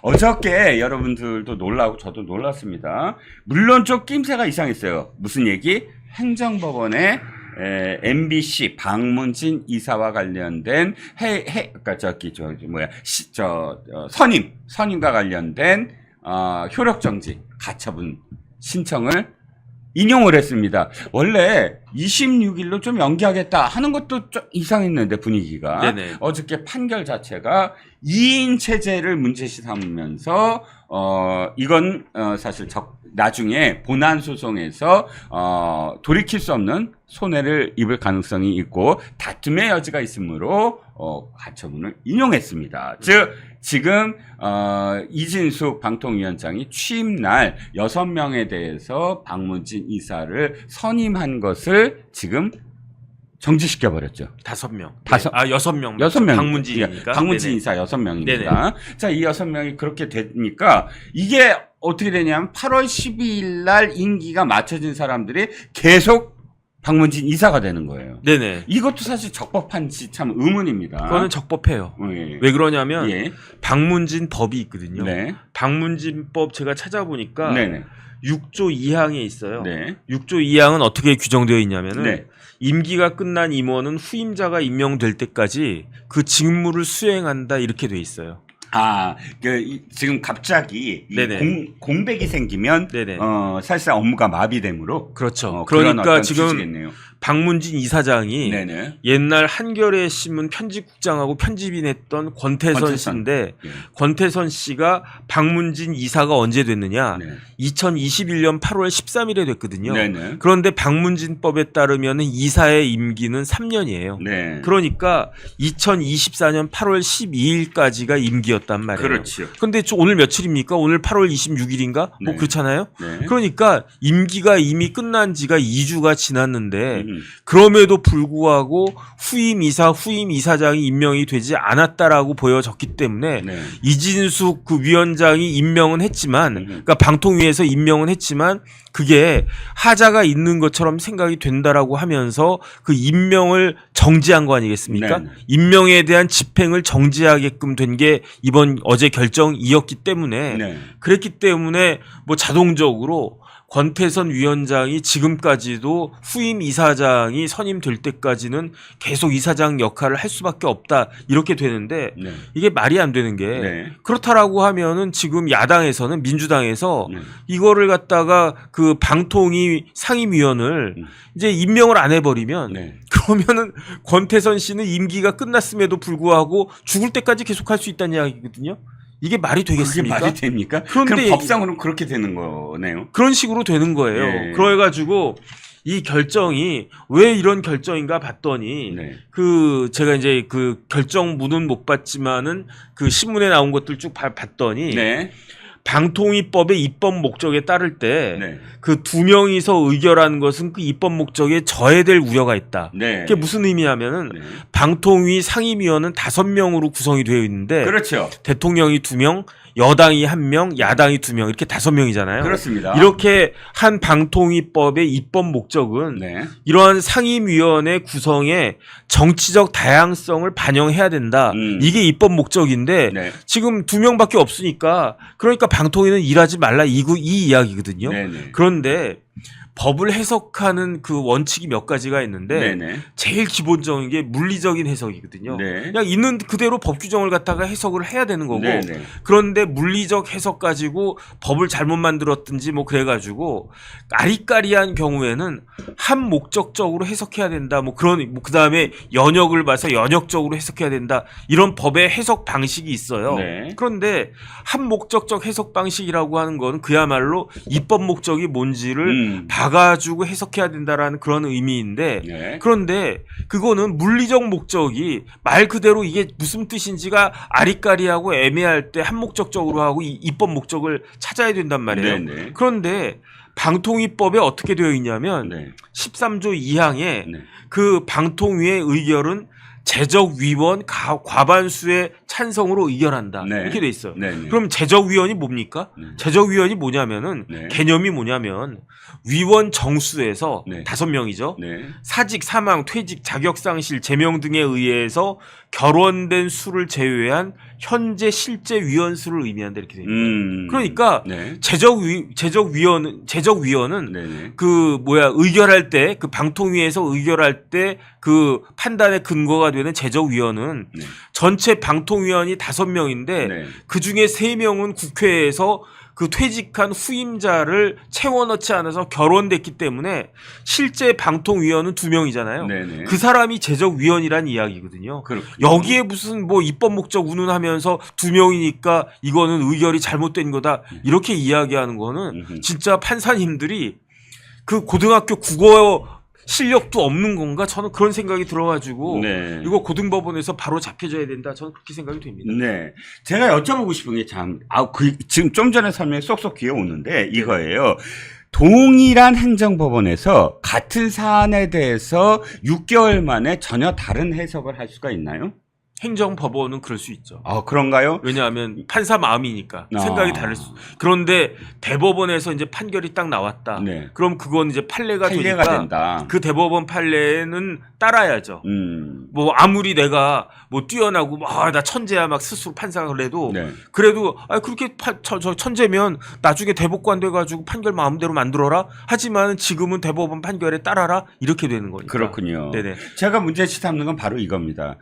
어저께 여러분들도 놀라고 저도 놀랐습니다. 물론 좀 낌새가 이상했어요. 무슨 얘기? 행정법원에 MBC 박문진 이사와 관련된 선임과 관련된 효력정지 가처분 신청을 인용을 했습니다. 원래 26일로 좀 연기하겠다 하는 것도 좀 이상했는데 분위기가. 네네. 어저께 판결 자체가 2인 체제를 문제시 삼으면서 이건 사실 나중에 본안 소송에서 돌이킬 수 없는 손해를 입을 가능성이 있고 다툼의 여지가 있으므로 가처분을 인용했습니다. 즉 지금 이진숙 방통위원장이 취임날 6명에 대해서 박문진 이사를 선임한 것을 지금 정지시켜 버렸죠. 5명. 다섯- 아, 6명. 6명. 박문진이니까. 박문진 네네. 이사 6명입니다. 네네. 자, 이 6명이 그렇게 되니까 이게 어떻게 되냐면 8월 12일 날 임기가 맞춰진 사람들이 계속 박문진 이사가 되는 거예요. 네네. 이것도 사실 적법한지 참 의문입니다. 그거는 적법해요. 예. 왜 그러냐면 예. 박문진 법이 있거든요. 네. 박문진법 제가 찾아보니까 네네. 6조 2항에 있어요. 네. 6조 2항은 어떻게 규정되어 있냐면은 네. 임기가 끝난 임원은 후임자가 임명될 때까지 그 직무를 수행한다 이렇게 돼 있어요. 지금 갑자기 이 네네. 공백이 생기면 네네. 사실상 업무가 마비되므로 그렇죠. 그런 그러니까 어떤 지금 취지겠네요. 박문진 이사장이 네네. 옛날 한겨레 신문 편집국장하고 편집인 했던 권태선 권태선. 씨인데 예. 권태선 씨가 박문진 이사가 언제 됐느냐? 네. 2021년 8월 13일에 됐거든요. 네네. 그런데 박문진법에 따르면 이사의 임기는 3년이에요. 네. 그러니까 2024년 8월 12일까지가 임기였단 말이에요. 그렇죠. 근데 오늘 며칠입니까? 오늘 8월 26일인가? 네. 뭐 그렇잖아요. 네. 그러니까 임기가 이미 끝난 지가 2주가 지났는데 음. 그럼에도 불구하고 후임 이사장이 임명이 되지 않았다라고 보여졌기 때문에 네. 이진숙 그 위원장이 임명은 했지만 음. 그러니까 방통위에서 임명은 했지만 그게 하자가 있는 것처럼 생각이 된다라고 하면서 그 임명을 정지한 거 아니겠습니까? 네네. 임명에 대한 집행을 정지하게끔 된 게 어제 결정이었기 때문에 네. 그랬기 때문에 뭐 자동적으로 권태선 위원장이 지금까지도 후임 이사장이 선임될 때까지는 계속 이사장 역할을 할 수밖에 없다 이렇게 되는데 네. 이게 말이 안 되는 게 네. 그렇다라고 하면은 지금 야당에서는 민주당에서 네. 이거를 갖다가 그 방통위 상임위원을 이제 임명을 안 해버리면 네. 그러면은 권태선 씨는 임기가 끝났음에도 불구하고 죽을 때까지 계속 할 수 있다는 이야기거든요. 이게 말이 그게 되겠습니까? 말이 됩니까? 그런데 그럼 법상으로는 그렇게 되는 거네요. 그런 식으로 되는 거예요. 예. 그래가지고 이 결정이 왜 이런 결정인가 봤더니 네. 그 제가 이제 그 결정문은 못 봤지만은 그 신문에 나온 것들 쭉 봤더니 네. 방통위법의 입법 목적에 따를 때 네. 그 2명이서 의결한 것은 그 입법 목적에 저해될 우려가 있다. 네. 그게 무슨 의미냐면은 네. 방통위 상임위원은 5명으로 구성이 되어 있는데 그렇죠. 대통령이 2명, 여당이 1명, 야당이 2명 이렇게 5명이잖아요. 그렇습니다. 이렇게 한 방통위법의 입법 목적은 네. 이러한 상임위원회 구성에 정치적 다양성을 반영해야 된다. 이게 입법 목적인데 네. 지금 2명밖에 없으니까 그러니까 방통위는 일하지 말라 이 이야기거든요. 네네. 그런데 법을 해석하는 그 원칙이 몇 가지가 있는데 네네. 제일 기본적인 게 물리적인 해석이거든요. 네. 그냥 있는 그대로 법 규정을 갖다가 해석을 해야 되는 거고 네네. 그런데 물리적 해석 가지고 법을 잘못 만들었든지 뭐 그래가지고 아리까리한 경우에는 한 목적적으로 해석해야 된다. 뭐 그런 뭐 그다음에 연역을 봐서 연역적으로 해석해야 된다. 이런 법의 해석 방식이 있어요. 네. 그런데 한 목적적 해석 방식이라고 하는 건 그야말로 입법 목적이 뭔지를 봐가지고 해석해야 된다라는 그런 의미인데 네. 그런데 그거는 물리적 목적이 말 그대로 이게 무슨 뜻인지가 아리까리하고 애매할 때 한 목적적으로 하고 이 입법 목적을 찾아야 된단 말이에요. 네네. 그런데 방통위법에 어떻게 되어 있냐면 네. 13조 2항에 네. 그 방통위의 의결은 재적위원 과반수의 찬성으로 의결한다. 네. 이렇게 돼 있어요. 네네. 그럼 재적위원이 뭡니까? 네. 재적위원이 뭐냐면은 네. 개념이 뭐냐면 위원 정수에서 네. 5명이죠. 네. 사직, 사망, 퇴직, 자격상실, 제명 등에 의해서 결원된 수를 제외한 현재 실제 위원수를 의미한다 이렇게 돼 있는 거예요. 그러니까 네. 제적위원은 네네. 의결할 때 그 방통위에서 의결할 때 그 판단의 근거가 되는 제적위원은 네. 전체 방통위원이 5명인데 네. 그 중에 3명은 국회에서 그 퇴직한 후임자를 채워넣지 않아서 결원됐기 때문에 실제 방통위원은 2명이잖아요. 네네. 그 사람이 제적위원이란 이야기거든요. 그렇군요. 여기에 무슨 뭐 입법 목적 운운하면서 2명이니까 이거는 의결이 잘못된 거다 이렇게 이야기하는 거는 진짜 판사님들이 그 고등학교 국어 실력도 없는 건가? 저는 그런 생각이 들어가지고 네. 이거 고등법원에서 바로 잡혀줘야 된다. 저는 그렇게 생각이 됩니다. 네. 제가 여쭤보고 싶은 게 지금 좀 전에 설명이 쏙쏙 귀에 오는데 이거예요. 동일한 행정법원에서 같은 사안에 대해서 6개월 만에 전혀 다른 해석을 할 수가 있나요? 행정법원은 그럴 수 있죠. 아, 그런가요? 왜냐하면 판사 마음이니까 생각이 다를 수. 그런데 대법원에서 이제 판결이 딱 나왔다. 네. 그럼 그건 이제 판례가 되니까 된다. 그 대법원 판례는 따라야죠. 뭐 아무리 내가 뭐 뛰어나고 나 천재야 막 스스로 판사가 그래도 네. 그래도 그렇게 저 천재면 나중에 대법관 돼가지고 판결 마음대로 만들어라. 하지만 지금은 대법원 판결에 따라라 이렇게 되는 거니까. 그렇군요. 네네. 제가 문제시 삼는 건 바로 이겁니다.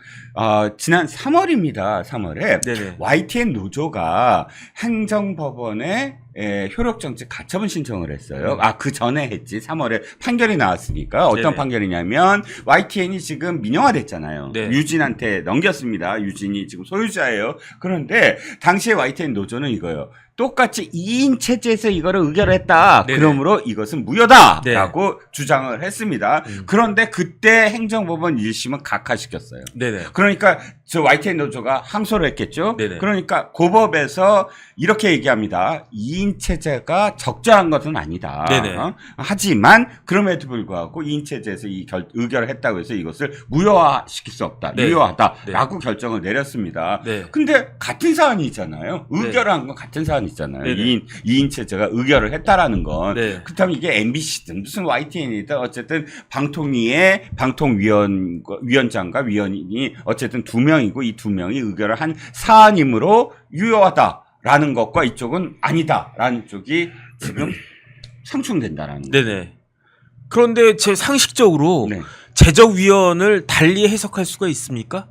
지난 3월입니다. 3월에 네네. YTN 노조가 행정법원에 효력정지 가처분 신청을 했어요. 그 전에 했지. 3월에 판결이 나왔으니까 어떤 네네. 판결이냐면 YTN이 지금 민영화됐잖아요. 네. 유진한테 넘겼습니다. 유진이 지금 소유자예요. 그런데 당시에 YTN 노조는 이거예요. 똑같이 2인 체제에서 이거를 의결했다. 네네. 그러므로 이것은 무효다라고 네. 주장을 했습니다. 그런데 그때 행정법원 1심은 각하시켰어요. 네네. 그러니까 저 YTN 노조가 항소를 했겠죠. 네네. 그러니까 고법에서 이렇게 얘기합니다. 2인 체제가 적절한 것은 아니다. 네네. 하지만 그럼에도 불구하고 2인 체제에서 의결을 했다고 해서 이것을 무효화시킬 수 없다. 네. 유효하다라고 결정을 내렸습니다. 네. 근데 같은 사안이잖아요. 의결을 한 건 같은 사안이잖아요. 네네. 2인 체제가 의결을 했다라는 건. 네. 그렇다면 이게 MBC든 무슨 YTN이든 어쨌든 방통위의 위원장과 위원이 어쨌든 2명이고 이 2명이 의결을 한 사안이므로 유효하다라는 것과 이쪽은 아니다라는 쪽이 지금 상충된다라는 거죠. 네네. 그런데 제 상식적으로 네. 제적위원을 달리 해석할 수가 있습니까?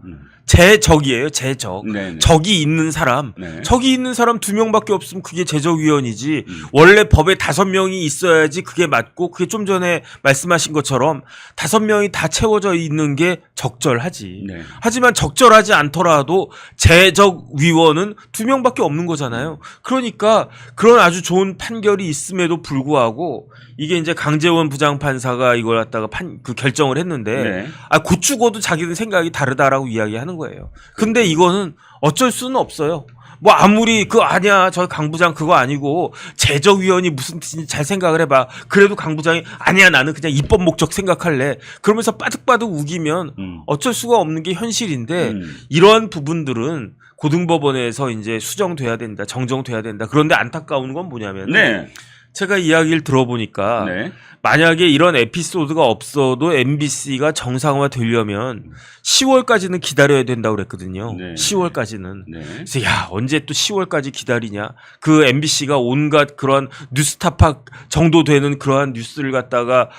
제적이에요, 제적. 네네. 적이 있는 사람. 네. 적이 있는 사람 2명밖에 없으면 그게 제적위원이지. 원래 법에 5명이 있어야지 그게 맞고, 그게 좀 전에 말씀하신 것처럼 5명이 다 채워져 있는 게 적절하지. 네. 하지만 적절하지 않더라도 제적위원은 2명밖에 없는 거잖아요. 그러니까 그런 아주 좋은 판결이 있음에도 불구하고 이게 이제 강제원 부장판사가 이걸 갖다가 그 결정을 했는데 네. 곧 죽어도 자기는 생각이 다르다라고 이야기하는 거예요. 근데 이거는 어쩔 수는 없어요. 뭐 아무리 아니야 저 강 부장 그거 아니고 제적위원이 무슨 뜻인지 잘 생각을 해봐. 그래도 강 부장이 아니야 나는 그냥 입법 목적 생각할래. 그러면서 빠득빠득 우기면 어쩔 수가 없는 게 현실인데 이런 부분들은 고등법원에서 이제 수정돼야 된다, 정정돼야 된다. 그런데 안타까운 건 뭐냐면 네. 제가 이야기를 들어보니까 네. 만약에 이런 에피소드가 없어도 MBC가 정상화 되려면 10월까지는 기다려야 된다고 그랬거든요. 네. 10월까지는. 네. 그래서 언제 또 10월까지 기다리냐. 그 MBC가 온갖 그런 뉴스타파 정도 되는 그러한 뉴스를 갖다가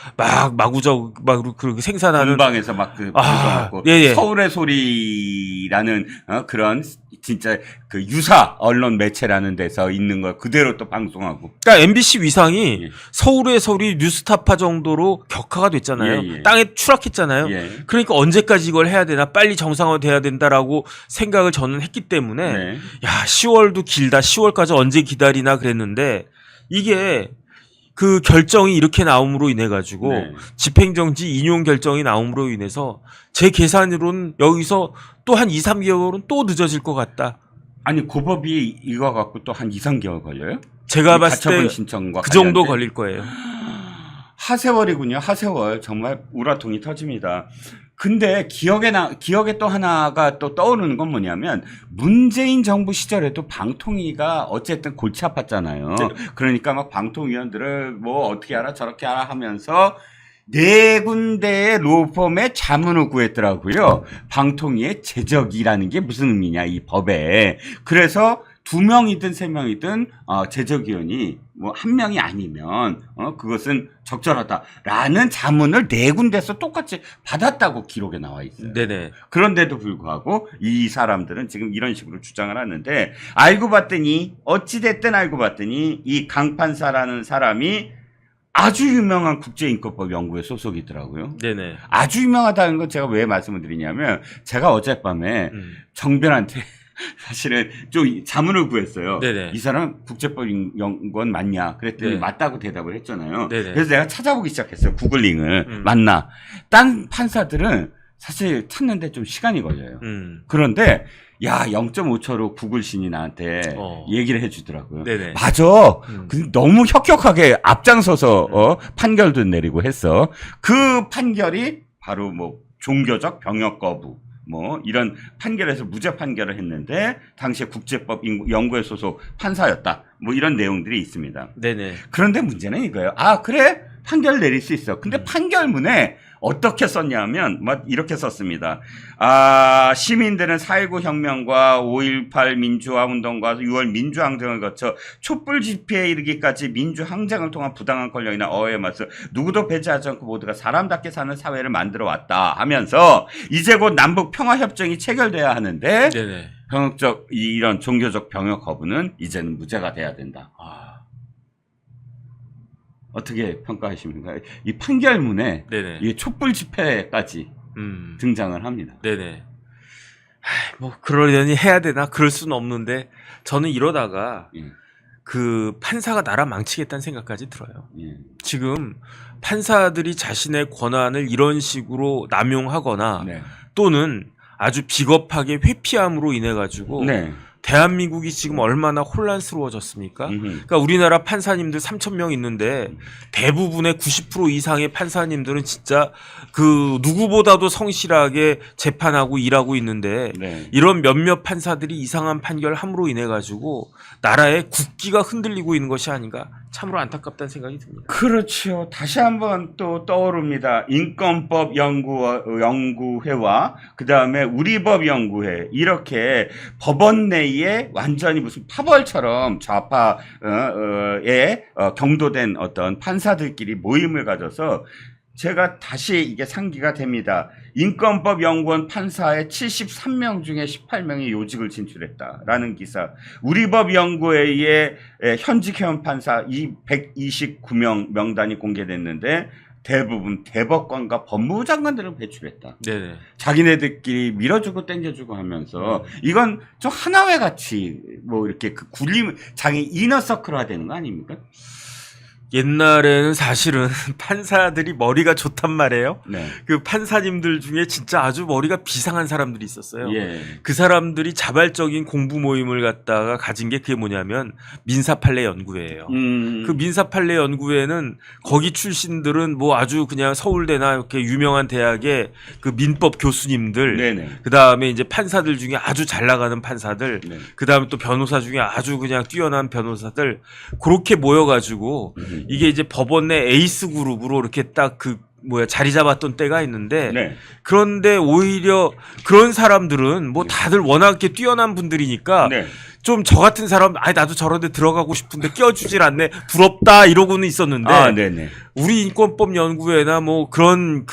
마구적 그렇게 생산하는 공방에서 막 방송하고 예. 서울의 소리라는 그런 진짜 그 유사 언론 매체라는 데서 있는 걸 그대로 또 방송하고. 그러니까 MBC 위상이 예. 서울의 소리 뉴스타파 정도로 격화가 됐잖아요. 예. 땅에 추락했잖아요. 예. 그러니까 언제까지 이걸 해야 되나 빨리 정상화돼야 된다라고 생각을 저는 했기 때문에 네. 10월도 길다. 10월까지 언제 기다리나 그랬는데 이게 그 결정이 이렇게 나옴으로 인해 가지고 네. 집행정지 인용 결정이 나옴으로 인해서 제 계산으로는 여기서 또 한 2, 3개월은 또 늦어질 것 같다. 아니 고법이 이거 갖고 또 한 2, 3개월 걸려요? 제가 봤을 가처분 때 신청과 그 정도 관련된? 걸릴 거예요. 하세월이군요. 하세월. 정말 우라통이 터집니다. 근데 기억에 또 하나가 또 떠오르는 건 뭐냐면 문재인 정부 시절에도 방통위가 어쨌든 골치 아팠잖아요. 네. 그러니까 막 방통위원들을 뭐 어떻게 하라 저렇게 하라 하면서 네 군데의 로펌의 자문을 구했더라고요. 방통위의 제적이라는 게 무슨 의미냐, 이 법에. 그래서 2명이든 3명이든 제적위원이 뭐 1명이 아니면 그것은 적절하다라는 자문을 네 군데서 똑같이 받았다고 기록에 나와 있어요. 네네. 그런데도 불구하고 이 사람들은 지금 이런 식으로 주장을 하는데, 알고 봤더니 어찌됐든 알고 봤더니 이 강판사라는 사람이 아주 유명한 국제인권법 연구회 소속이더라고요. 네네. 아주 유명하다는 건 제가 왜 말씀을 드리냐면, 제가 어젯밤에 정변한테 사실은 좀 자문을 구했어요. 네네. 이 사람 국제법 연구원 맞냐? 그랬더니 네. 맞다고 대답을 했잖아요. 네네. 그래서 내가 찾아보기 시작했어요. 구글링을. 맞나? 딴 판사들은 사실 찾는데 좀 시간이 걸려요. 그런데 야, 0.5초로 구글신이 나한테 얘기를 해주더라고요. 네네. 맞아. 근데 너무 혁혁하게 앞장서서 판결도 내리고 했어. 그 판결이 바로 뭐 종교적 병역 거부, 뭐 이런 판결에서 무죄 판결을 했는데 당시에 국제법 연구회 소속 판사였다. 뭐 이런 내용들이 있습니다. 네네. 그런데 문제는 이거예요. 아, 그래? 판결 내릴 수 있어. 근데 판결문에 어떻게 썼냐면 막 이렇게 썼습니다. 시민들은 4.19 혁명과 5.18 민주화 운동과 6월 민주항쟁을 거쳐 촛불 집회에 이르기까지 민주항쟁을 통한 부당한 권력이나 어해에 맞서 누구도 배제하지 않고 모두가 사람답게 사는 사회를 만들어 왔다 하면서, 이제 곧 남북 평화협정이 체결돼야 하는데 네네. 병역적 이런 종교적 병역 거부는 이제는 무죄가 돼야 된다. 어떻게 평가하십니까? 이 판결문에 네네. 이 촛불 집회까지 등장을 합니다. 네네. 뭐 그러려니 해야 되나? 그럴 수는 없는데 저는 이러다가 그 판사가 나라 망치겠다는 생각까지 들어요. 지금 판사들이 자신의 권한을 이런 식으로 남용하거나 또는 아주 비겁하게 회피함으로 인해 가지고 대한민국이 지금 얼마나 혼란스러워졌습니까? 그러니까 우리나라 판사님들 3,000명 있는데 대부분의 90% 이상의 판사님들은 진짜 그 누구보다도 성실하게 재판하고 일하고 있는데 이런 몇몇 판사들이 이상한 판결함으로 인해 가지고 나라의 국기가 흔들리고 있는 것이 아닌가, 참으로 안타깝다는 생각이 듭니다. 그렇죠. 다시 한번 또 떠오릅니다. 인권법 연구회와 그다음에 우리법 연구회, 이렇게 법원 내에 완전히 무슨 파벌처럼 좌파에 경도된 어떤 판사들끼리 모임을 가져서, 제가 다시 이게 상기가 됩니다. 인권법 연구원 판사의 73명 중에 18명이 요직을 진출했다라는 기사. 우리법 연구회의 현직 회원 판사 129명 명단이 공개됐는데 대부분 대법관과 법무부 장관들을 배출했다. 네네. 자기네들끼리 밀어주고 땡겨주고 하면서 이건 좀 하나회 같이 뭐 이렇게 그 굴림, 자기 이너서클화 되는 거 아닙니까? 옛날에는 사실은 판사들이 머리가 좋단 말이에요. 네. 그 판사님들 중에 진짜 아주 머리가 비상한 사람들이 있었어요. 예. 그 사람들이 자발적인 공부 모임을 갖다가 가진 게 그게 뭐냐면 민사판례 연구회예요. 그 민사판례 연구회는 거기 출신들은 뭐 아주 그냥 서울대나 이렇게 유명한 대학의 그 민법 교수님들, 네네. 그 다음에 이제 판사들 중에 아주 잘 나가는 판사들, 네. 그 다음에 또 변호사 중에 아주 그냥 뛰어난 변호사들, 그렇게 모여가지고 이게 이제 법원 내 에이스 그룹으로 이렇게 딱 자리 잡았던 때가 있는데, 그런데 오히려 그런 사람들은 뭐 다들 워낙 이렇게 뛰어난 분들이니까 좀 저 같은 사람, 나도 저런 데 들어가고 싶은데 껴주질 않네, 부럽다 이러고는 있었는데, 우리 인권법 연구회나 뭐 그런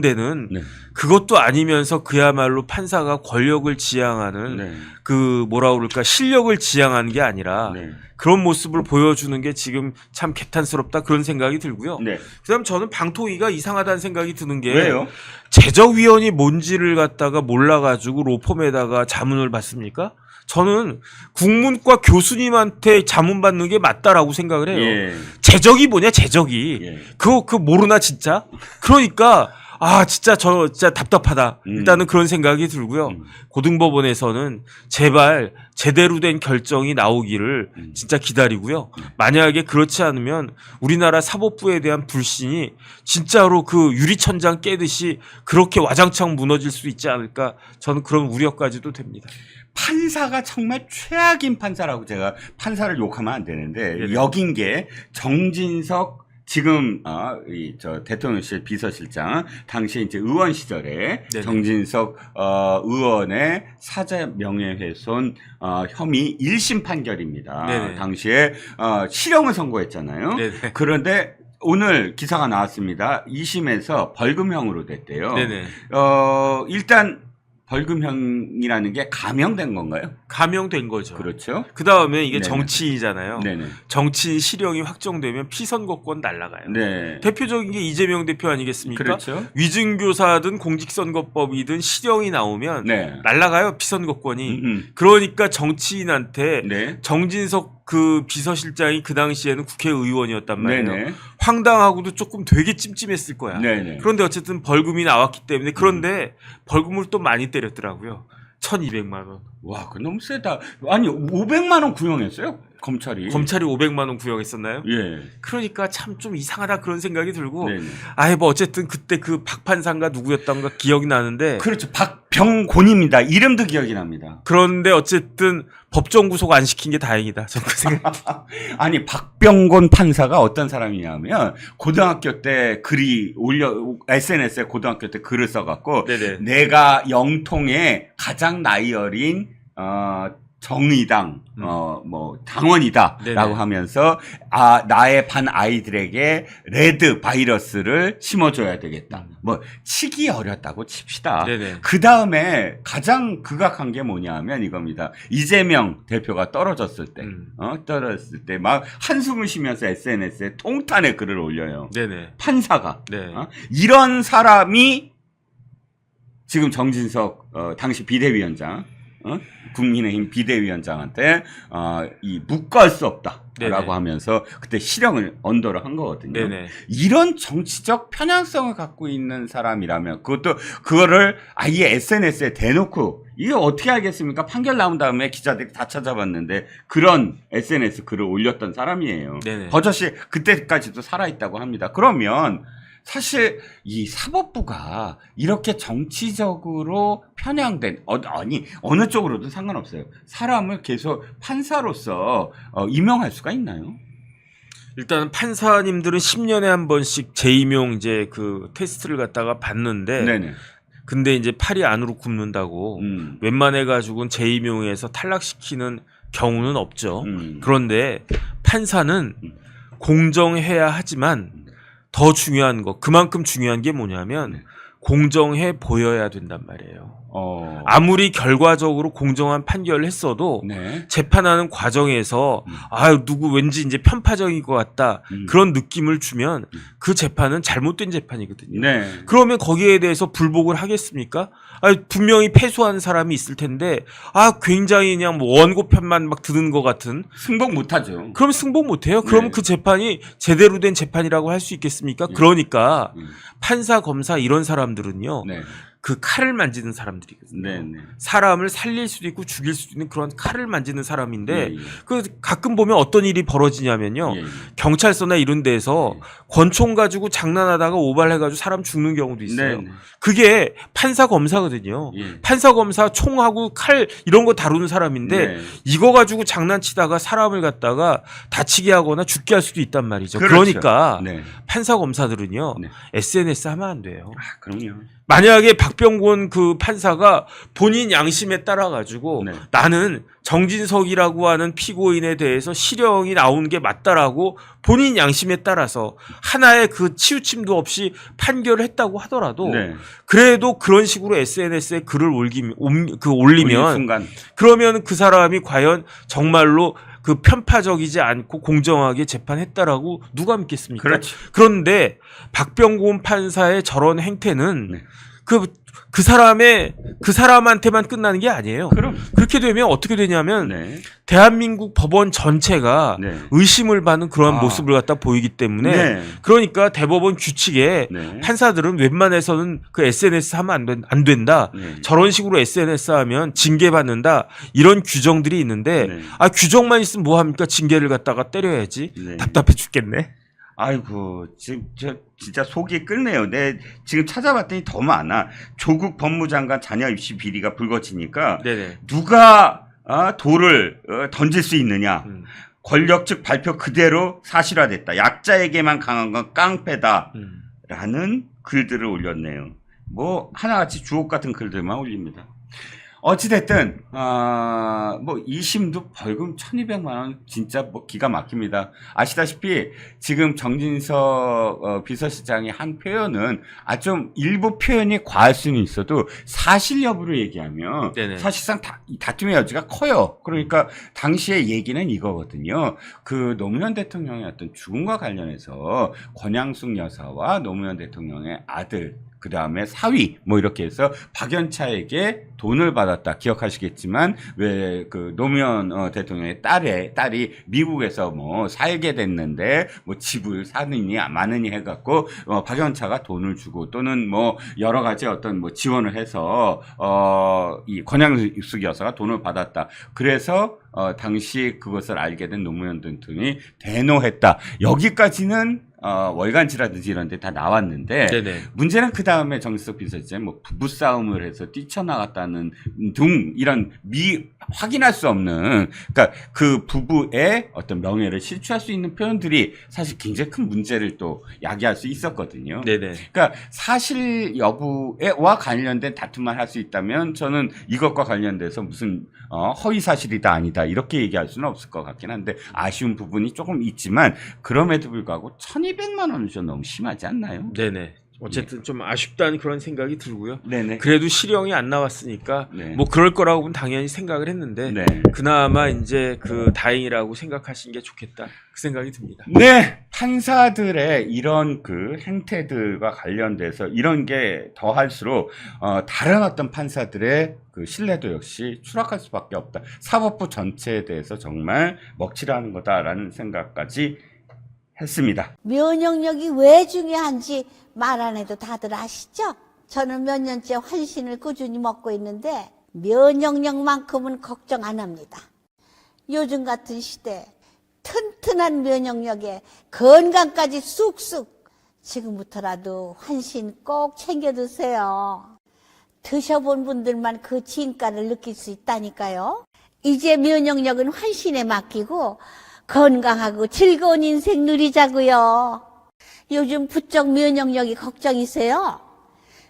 데는 그것도 아니면서 그야말로 판사가 권력을 지향하는 그 뭐라 그럴까, 실력을 지향하는 게 아니라 그런 모습을 보여주는 게 지금 참 개탄스럽다, 그런 생각이 들고요. 그다음 저는 방통위가 이상하다는 생각이 드는 게, 왜요? 제적위원이 뭔지를 갖다가 몰라가지고 로펌에다가 자문을 받습니까? 저는 국문과 교수님한테 자문 받는 게 맞다라고 생각을 해요. 제적이 뭐냐, 제적이. 그거 모르나 진짜? 그러니까 진짜 진짜 답답하다. 일단은 그런 생각이 들고요. 고등법원에서는 제발 제대로 된 결정이 나오기를 진짜 기다리고요. 만약에 그렇지 않으면 우리나라 사법부에 대한 불신이 진짜로 그 유리천장 깨듯이 그렇게 와장창 무너질 수 있지 않을까, 저는 그런 우려까지도 됩니다. 판사가 정말 최악인 판사라고, 제가 판사를 욕하면 안 되는데 여긴 게 정진석 지금 대통령실 비서실장 당시 이제 의원 시절에 네네. 정진석 의원의 사자 명예훼손 혐의 1심 판결입니다. 네네. 당시에 실형을 선고했잖아요. 네네. 그런데 오늘 기사가 나왔습니다. 2심에서 벌금형으로 됐대요. 네네. 일단 벌금형이라는 게 감형된 건가요? 감형된 거죠. 그렇죠. 그 다음에 이게 네네. 정치인이잖아요. 네네. 정치인 실형이 확정되면 피선거권 날라가요. 네. 대표적인 게 이재명 대표 아니겠습니까? 그렇죠. 위증교사든 공직선거법이든 실형이 나오면 네. 날라가요, 피선거권이. 그러니까 정치인한테 네. 정진석 그 비서실장이 그 당시에는 국회의원이었단 말이에요. 네네. 황당하고도 조금 되게 찜찜했을 거야. 네네. 그런데 어쨌든 벌금이 나왔기 때문에 그런데 벌금을 또 많이 때렸더라고요. 1,200만 원. 와, 그거 너무 세다. 아니, 500만 원 구형했어요? 검찰이. 검찰이 500만 원 구형했었나요? 예. 그러니까 참 좀 이상하다 그런 생각이 들고 네네. 아예 뭐 어쨌든 그때 그 박판사인가 누구였던가 기억이 나는데 그렇죠. 박병곤입니다. 이름도 기억이 납니다. 그런데 어쨌든 법정 구속 안 시킨 게 다행이다. 저는 그 생각. 아니, 박병곤 판사가 어떤 사람이냐면 고등학교 때 SNS에 고등학교 때 글을 써갖고 네네. 내가 영통의 가장 나이 어린 정의당 당원이다라고 네네. 하면서 나의 반 아이들에게 레드 바이러스를 심어줘야 되겠다. 뭐 치기 어렸다고 칩시다. 네네. 그 다음에 가장 극악한 게 뭐냐면 이겁니다. 이재명 대표가 떨어졌을 때, 떨어졌을 때 막 한숨을 쉬면서 SNS에 통탄의 글을 올려요. 네네. 판사가 네. 이런 사람이 지금 정진석 당시 비대위원장. 국민의힘 비대위원장한테 묵과할 수 없다라고 네네. 하면서 그때 실형을 언도를 한 거거든요. 네네. 이런 정치적 편향성을 갖고 있는 사람이라면 그거를 아예 SNS에 대놓고 이게 어떻게 알겠습니까? 판결 나온 다음에 기자들이 다 찾아봤는데 그런 SNS 글을 올렸던 사람이에요. 네네. 버젓이 그때까지도 살아있다고 합니다. 그러면 사실 이 사법부가 이렇게 정치적으로 편향된 어느 쪽으로든 상관없어요. 사람을 계속 판사로서 임명할 수가 있나요? 일단 판사님들은 10년에 한 번씩 재임용 이제 그 테스트를 갖다가 받는데 네네. 근데 이제 팔이 안으로 굽는다고 웬만해 가지고는 재임용에서 탈락시키는 경우는 없죠. 그런데 판사는 공정해야 하지만 더 중요한 거, 그만큼 중요한 게 뭐냐면 공정해 보여야 된단 말이에요. 아무리 결과적으로 공정한 판결을 했어도 네. 재판하는 과정에서 누구 왠지 이제 편파적인 것 같다 그런 느낌을 주면 그 재판은 잘못된 재판이거든요. 네. 그러면 거기에 대해서 불복을 하겠습니까? 분명히 패소한 사람이 있을 텐데 굉장히 그냥 뭐 원고 편만 막 드는 것 같은 승복 못하죠. 그럼 승복 못해요. 그러면 네. 그 재판이 제대로 된 재판이라고 할 수 있겠습니까? 그러니까 판사, 검사 이런 사람들은요. 네. 그 칼을 만지는 사람들이거든요. 네, 네. 사람을 살릴 수도 있고 죽일 수도 있는 그런 칼을 만지는 사람인데 예, 예. 그 가끔 보면 어떤 일이 벌어지냐면요. 예, 예. 경찰서나 이런 데서 권총 가지고 장난하다가 오발해가지고 사람 죽는 경우도 있어요. 네, 네. 그게 판사 검사거든요. 예. 판사 검사 총하고 칼 이런 거 다루는 사람인데 네. 이거 가지고 장난치다가 사람을 갖다가 다치게 하거나 죽게 할 수도 있단 말이죠. 그렇죠. 그러니까 네. 판사 검사들은요. 네. SNS 하면 안 돼요. 그럼요. 만약에 박병곤 그 판사가 본인 양심에 따라 가지고 네. 나는 정진석이라고 하는 피고인에 대해서 실형이 나온 게 맞다라고 본인 양심에 따라서 하나의 그 치우침도 없이 판결을 했다고 하더라도 네. 그래도 그런 식으로 SNS에 글을 올리면 순간. 그러면 그 사람이 과연 정말로 그 편파적이지 않고 공정하게 재판했다라고 누가 믿겠습니까? 그렇죠. 그런데 박병곤 판사의 저런 행태는 네. 그 사람한테만 끝나는 게 아니에요. 그럼. 그렇게 되면 어떻게 되냐면 네. 대한민국 법원 전체가 네. 의심을 받는 그런 모습을 갖다 보이기 때문에 네. 그러니까 대법원 규칙에 네. 판사들은 웬만해서는 그 SNS 하면 안 된다. 네. 저런 식으로 SNS 하면 징계받는다. 이런 규정들이 있는데 네. 규정만 있으면 뭐 합니까? 징계를 갖다가 때려야지. 네. 답답해 죽겠네. 아이고, 지금 진짜 속이 끓네요. 지금 찾아봤더니 더 많아. 조국 법무장관 자녀 입시 비리가 불거지니까 네네. 누가 돌을 던질 수 있느냐. 권력측 발표 그대로 사실화됐다. 약자에게만 강한 건 깡패다. 라는 글들을 올렸네요. 뭐 하나같이 주옥 같은 글들만 올립니다. 어찌됐든 뭐 2심도 벌금 1,200만 원 진짜 뭐 기가 막힙니다. 아시다시피 지금 정진석 비서실장이 한 표현은 좀 일부 표현이 과할 수는 있어도 사실 여부를 얘기하면 네네. 사실상 다툼의 여지가 커요. 그러니까 당시의 얘기는 이거거든요. 그 노무현 대통령의 어떤 죽음과 관련해서 권양숙 여사와 노무현 대통령의 아들 그 다음에 사위 뭐 이렇게 해서 박연차에게 돈을 받았다. 기억하시겠지만 왜 그 노무현 대통령의 딸이 미국에서 뭐 살게 됐는데 뭐 집을 사느니 마느니 해갖고 박연차가 돈을 주고 또는 뭐 여러 가지 어떤 뭐 지원을 해서 이 권양숙 여사가 돈을 받았다. 그래서 당시 그것을 알게 된 노무현 대통령이 대노했다. 여기까지는 월간지라든지 이런 데 다 나왔는데 네네. 문제는 그 다음에 정진석 비서실장이 뭐 부부싸움을 해서 뛰쳐나갔다는 등 이런 확인할 수 없는 그러니까 그 부부의 어떤 명예를 실추할 수 있는 표현들이 사실 굉장히 큰 문제를 또 야기할 수 있었거든요. 네네. 그러니까 사실 여부와 관련된 다툼만 할 수 있다면 저는 이것과 관련돼서 무슨 허위 사실이다 아니다 이렇게 얘기할 수는 없을 것 같긴 한데 아쉬운 부분이 조금 있지만 그럼에도 불구하고 1,200만 원은 좀 너무 심하지 않나요? 네네. 어쨌든 좀 아쉽다는 그런 생각이 들고요. 네네. 그래도 실형이 안 나왔으니까 네. 뭐 그럴 거라고는 당연히 생각을 했는데 네. 그나마 이제 그 다행이라고 생각하시는 게 좋겠다 그 생각이 듭니다. 네, 판사들의 이런 그 행태들과 관련돼서 이런 게 더할수록 다른 어떤 판사들의 그 신뢰도 역시 추락할 수밖에 없다. 사법부 전체에 대해서 정말 먹칠하는 거다라는 생각까지 했습니다. 면역력이 왜 중요한지 말 안 해도 다들 아시죠? 저는 몇 년째 환신을 꾸준히 먹고 있는데 면역력만큼은 걱정 안 합니다. 요즘 같은 시대 튼튼한 면역력에 건강까지 쑥쑥 지금부터라도 환신 꼭 챙겨 드세요. 드셔본 분들만 그 진가를 느낄 수 있다니까요. 이제 면역력은 환신에 맡기고 건강하고 즐거운 인생 누리자고요. 요즘 부쩍 면역력이 걱정이세요?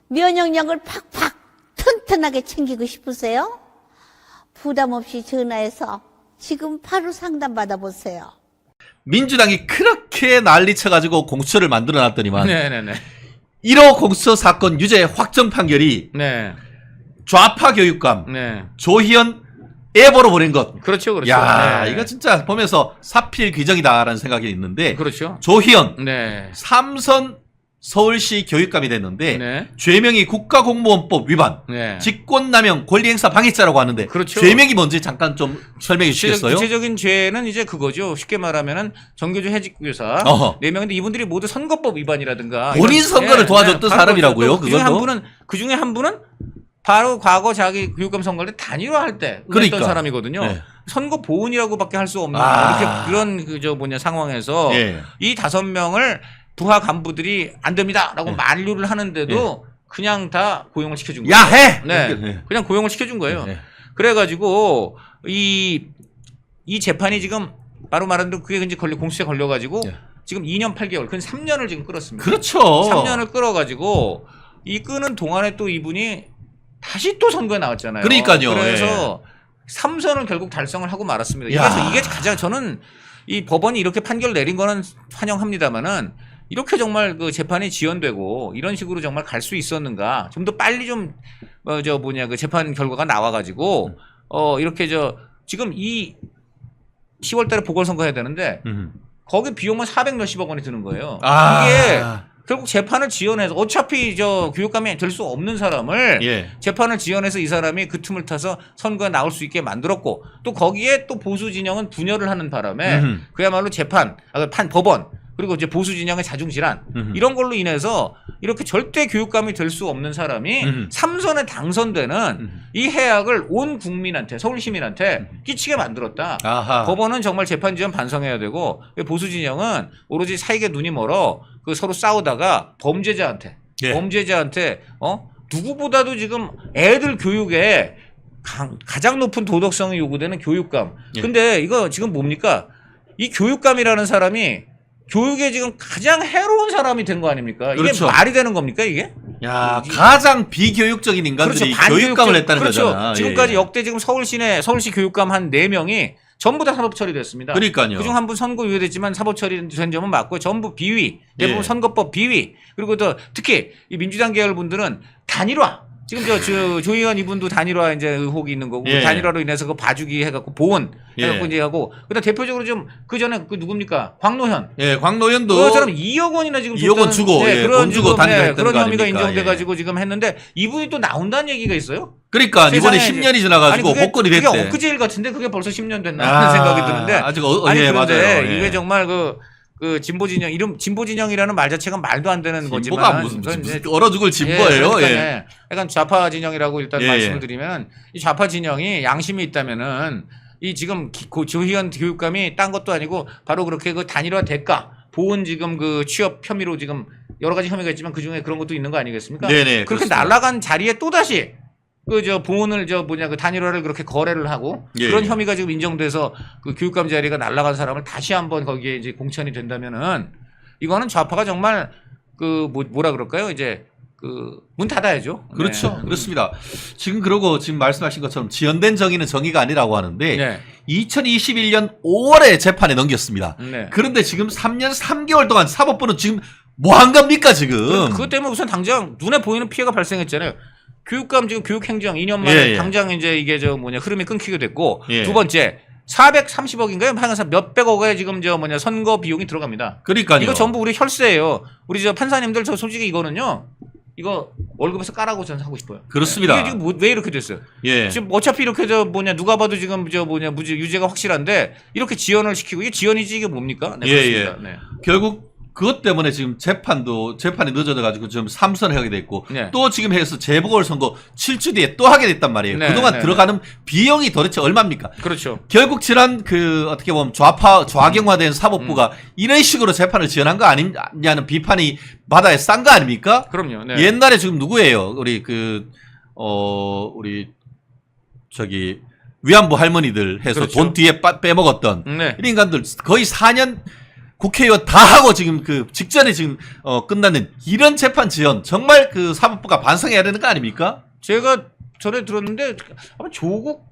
면역력을 팍팍 튼튼하게 챙기고 싶으세요? 부담 없이 전화해서 지금 바로 상담 받아보세요. 민주당이 그렇게 난리쳐가지고 공수처를 만들어놨더니만 네네네. 1호 공수처 사건 유죄 확정 판결이 네. 좌파 교육감 네. 조희연 애보로 보낸 것. 그렇죠, 그렇죠. 야, 네. 이거 진짜 보면서 사필 귀정이다라는 생각이 있는데 그렇죠. 조희연 네. 삼선 서울시 교육감이 됐는데 네. 죄명이 국가공무원법 위반, 네. 직권남용 권리행사 방해죄라고 하는데 그렇죠. 죄명이 뭔지 잠깐 좀 설명해 주시겠어요? 구체적인 죄는 이제 그거죠. 쉽게 말하면은 정교조 해직교사 어허. 4명인데 이분들이 모두 선거법 위반이라든가 본인 이런- 선거를 도와줬던 바로 사람이라고요, 그중에 한 그건 또? 분은 그중에 한 분은 바로 과거 자기 교육감 선거를 때 단일화할 때 그러니까. 했던 사람이거든요. 네. 선거 보훈이라고밖에 할 수 없는 아. 이렇게 그런 그저 뭐냐 상황에서 예. 이 5명을 부하 간부들이 안 됩니다라고 네. 만류를 하는데도 그냥 다 고용을 시켜준 거예요. 야 해. 네. 그냥 고용을 시켜준 거예요. 네. 그래가지고 이 재판이 지금 바로 말한 대로 그게 이제 공수처에 걸려가지고 네. 지금 2년 8개월, 그 3년을 지금 끌었습니다. 그렇죠. 3년을 끌어가지고 이 끄는 동안에 또 이분이 다시 또 선거에 나왔잖아요. 그러니까요. 그래서 3선을 결국 달성을 하고 말았습니다. 야. 이게 가장 저는 이 법원이 이렇게 판결 내린 거는 환영합니다만은 이렇게 정말 그 재판이 지연되고 이런 식으로 정말 갈 수 있었는가? 좀 더 빨리 좀 그 재판 결과가 나와가지고 이렇게 지금 이 10월달에 보궐선거 해야 되는데 거기 비용만 400 몇십억 원이 드는 거예요. 아. 이게 결국 재판을 지연해서 어차피 교육감이 될 수 없는 사람을 예. 재판을 지연해서 이 사람이 그 틈을 타서 선거에 나올 수 있게 만들었고 또 거기에 또 보수 진영은 분열을 하는 바람에 그야말로 법원 그리고 이제 보수 진영의 자중질환 이런 걸로 인해서 이렇게 절대 교육감이 될 수 없는 사람이 3선에 당선되는 이 해악을 온 국민한테 서울 시민한테 끼치게 만들었다. 아하. 법원은 정말 재판 지연 반성해야 되고 보수 진영은 오로지 사익에 눈이 멀어 그 서로 싸우다가 범죄자한테 누구보다도 지금 애들 교육에 가장 높은 도덕성이 요구되는 교육감. 예. 근데 이거 지금 뭡니까? 이 교육감이라는 사람이 교육에 지금 가장 해로운 사람이 된 거 아닙니까? 이게 그렇죠. 말이 되는 겁니까 이게? 야, 가장 비교육적인 인간들이 그렇죠. 교육감을 했다는 그렇죠. 거잖아. 지금까지 예. 역대 지금 서울시 교육감 한 4명이 전부 다 사법 처리됐습니다. 그러니까요. 그중 한 분 선고 유예됐지만 사법 처리된 점은 맞고 전부 비위, 대부분 예. 선거법 비위. 그리고 또 특히 이 민주당 계열 분들은 단일화. 지금 조희연 이분도 단일화 이제 의혹이 있는 거고 예. 단일화로 인해서 그 봐주기 해갖고 보원 해갖고 예. 이제 하고 그다음 대표적으로 좀 그 전에 그 누굽니까 광노현. 예, 광노현도 그 사람 2억 원이나 지금 2억 원 줬다는- 주고, 예, 돈 주고 단일화했다는 그런 거 혐의가 아닙니까? 인정돼가지고 지금 했는데 이분이 또 나온다는 얘기가 있어요. 그러니까 이번에 세상에 10년이 지나가지고 그게, 복권이 됐대. 그게 엊그제일 같은데 그게 벌써 10년 됐나 하는 생각이 드는데 아직 아니 예, 그런데 맞아요. 예. 이게 정말 그 진보 진영 이름 진보 진영이라는 말 자체가 말도 안 되는 진보가 거지만 무슨 그건 이제 얼어 죽을 진보예요. 그러니까 예. 약간 좌파 진영이라고 일단 예, 말씀을 예. 드리면 이 좌파 진영이 양심이 있다면은 이 지금 조희연 교육감이 딴 것도 아니고 바로 그렇게 그 단일화 대가 보훈 지금 그 취업 혐의로 지금 여러 가지 혐의가 있지만 그 중에 그런 것도 있는 거 아니겠습니까? 네네, 그렇게 그렇습니다. 날아간 자리에 또 다시 그 보훈을 그 단일화를 그렇게 거래를 하고 예, 그런 예. 혐의가 지금 인정돼서 그 교육감 자리가 날아간 사람을 다시 한번 거기에 이제 공천이 된다면은 이거는 좌파가 정말 그 뭐라 그럴까요? 이제 그 문 닫아야죠. 그렇죠. 네. 그렇습니다. 지금 그러고 지금 말씀하신 것처럼 지연된 정의는 정의가 아니라고 하는데 네. 2021년 5월에 재판에 넘겼습니다. 네. 그런데 지금 3년 3개월 동안 사법부는 지금 뭐 한 겁니까 지금? 그것 때문에 우선 당장 눈에 보이는 피해가 발생했잖아요. 교육감 지금 교육행정 2년 만에 예, 예. 당장 이제 이게 흐름이 끊기게 됐고 예. 두 번째 430억인가요? 하여간 몇백억에 지금 선거 비용이 들어갑니다. 그러니까요. 이거 전부 우리 혈세예요. 우리 판사님들 저 솔직히 이거는요. 이거 월급에서 까라고 저는 하고 싶어요. 그렇습니다. 이게 지금 왜 이렇게 됐어요? 예. 지금 어차피 이렇게 누가 봐도 지금 유죄가 확실한데 이렇게 지연을 시키고 이게 지연이지 이게 뭡니까? 네, 예, 그렇습니다. 네. 결국 그것 때문에 지금 재판이 늦어져 가지고 지금 3선을 하게 됐고 네. 또 지금 해서 재보궐선거 7주 뒤에 또 하게 됐단 말이에요. 네, 그동안 네, 들어가는 비용이 도대체 얼마입니까? 그렇죠. 결국 지난 어떻게 보면 좌경화된 사법부가 이런 식으로 재판을 지연한 거 아니냐는 비판이 바다에 싼 거 아닙니까? 그럼요. 네. 옛날에 지금 누구예요? 우리 저기 위안부 할머니들 해서 그렇죠. 돈 뒤에 빼먹었던 네. 이런 인간들 거의 4년 국회의원 다 하고 지금 그 직전에 지금 끝나는 이런 재판 지연 정말 그 사법부가 반성해야 되는 거 아닙니까? 제가 전에 들었는데 아마 조국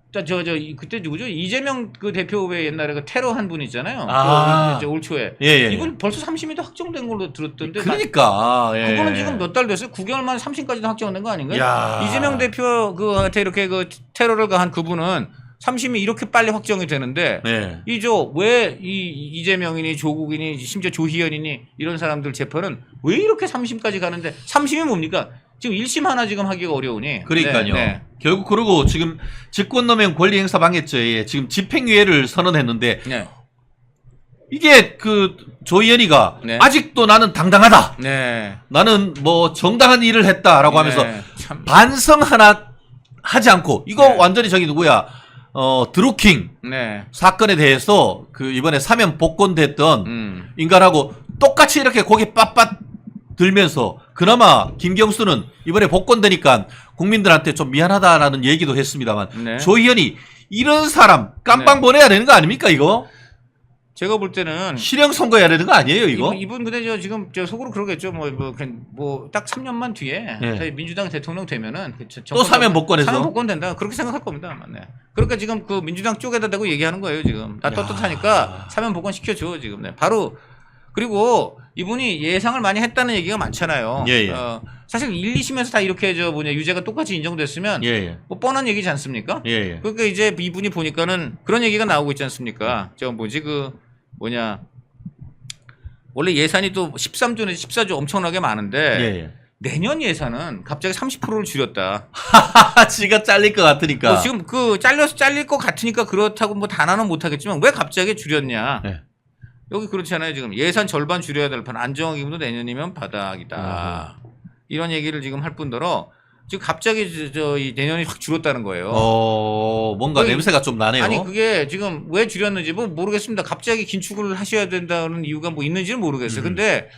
그때 누구죠? 이재명 그 대표 왜 옛날에 그 테러 한 분 있잖아요. 아. 이제 올 초에. 예. 이분 벌써 3심이 확정된 걸로 들었던데. 그러니까 예. 그거는 지금 몇 달 됐어요? 9개월 만에 3심까지 확정된 거 아닌가요? 야. 이재명 대표 그한테 이렇게 그 테러를 가한 그분은 3심이 이렇게 빨리 확정이 되는데 네. 왜 이재명이니 조국이니 심지어 조희연이니 이런 사람들 재판은 왜 이렇게 3심까지 가는데 3심이 뭡니까? 지금 1심 하나 지금 하기가 어려우니. 그러니까요. 네. 결국 그러고 지금 직권남용 권리행사 방해죄에 지금 집행유예를 선언했는데 네. 이게 그 조희연이가 네. 아직도 나는 당당하다. 네. 나는 뭐 정당한 일을 했다라고 하면서 네. 참. 반성 하나 하지 않고 이거 네. 완전히 저기 누구야? 드루킹 네. 사건에 대해서 그 이번에 사면 복권됐던 인간하고 똑같이 이렇게 고개 빳빳 들면서 그나마 김경수는 이번에 복권되니까 국민들한테 좀 미안하다라는 얘기도 했습니다만 네. 조희연이 이런 사람 깜빵 보내야 되는 거 아닙니까 이거? 제가 볼 때는 실형 선고해야 되는 거 아니에요 이거? 이분 근데 지금 속으로 그러겠죠. 딱 3년만 뒤에 네. 민주당 대통령 되면은 또 사면 복권해서? 사면 복권 된다. 그렇게 생각할 겁니다. 아마. 네. 그러니까 지금 그 민주당 쪽에다 대고 얘기하는 거예요. 지금 나 떳떳하니까 사면 복권 시켜줘. 지금 네. 바로 그리고 이분이 예상을 많이 했다는 얘기가 많잖아요. 예. 사실 1, 2심에서 다 이렇게 유죄가 똑같이 인정됐으면 예. 뭐 뻔한 얘기지 않습니까? 예. 그러니까 이제 이분이 보니까는 그런 얘기가 나오고 있지 않습니까? 원래 예산이 또 13조 내지 14조 엄청나게 많은데 예. 내년 예산은 갑자기 30%를 줄였다. 지가 잘릴 것 같으니까. 뭐 지금 잘릴 것 같으니까 그렇다고 뭐 단언은 못 하겠지만 왜 갑자기 줄였냐? 네. 여기 그렇지 않아요. 지금 예산 절반 줄여야 될 판 안정기금도 내년이면 바닥이다. 이런 얘기를 지금 할 뿐더러 지금 갑자기 이 내년이 확 줄었다는 거예요. 뭔가 냄새가 좀 나네요. 아니 그게 지금 왜 줄였는지 모르겠습니다. 갑자기 긴축을 하셔야 된다는 이유가 뭐 있는지는 모르겠어요. 근데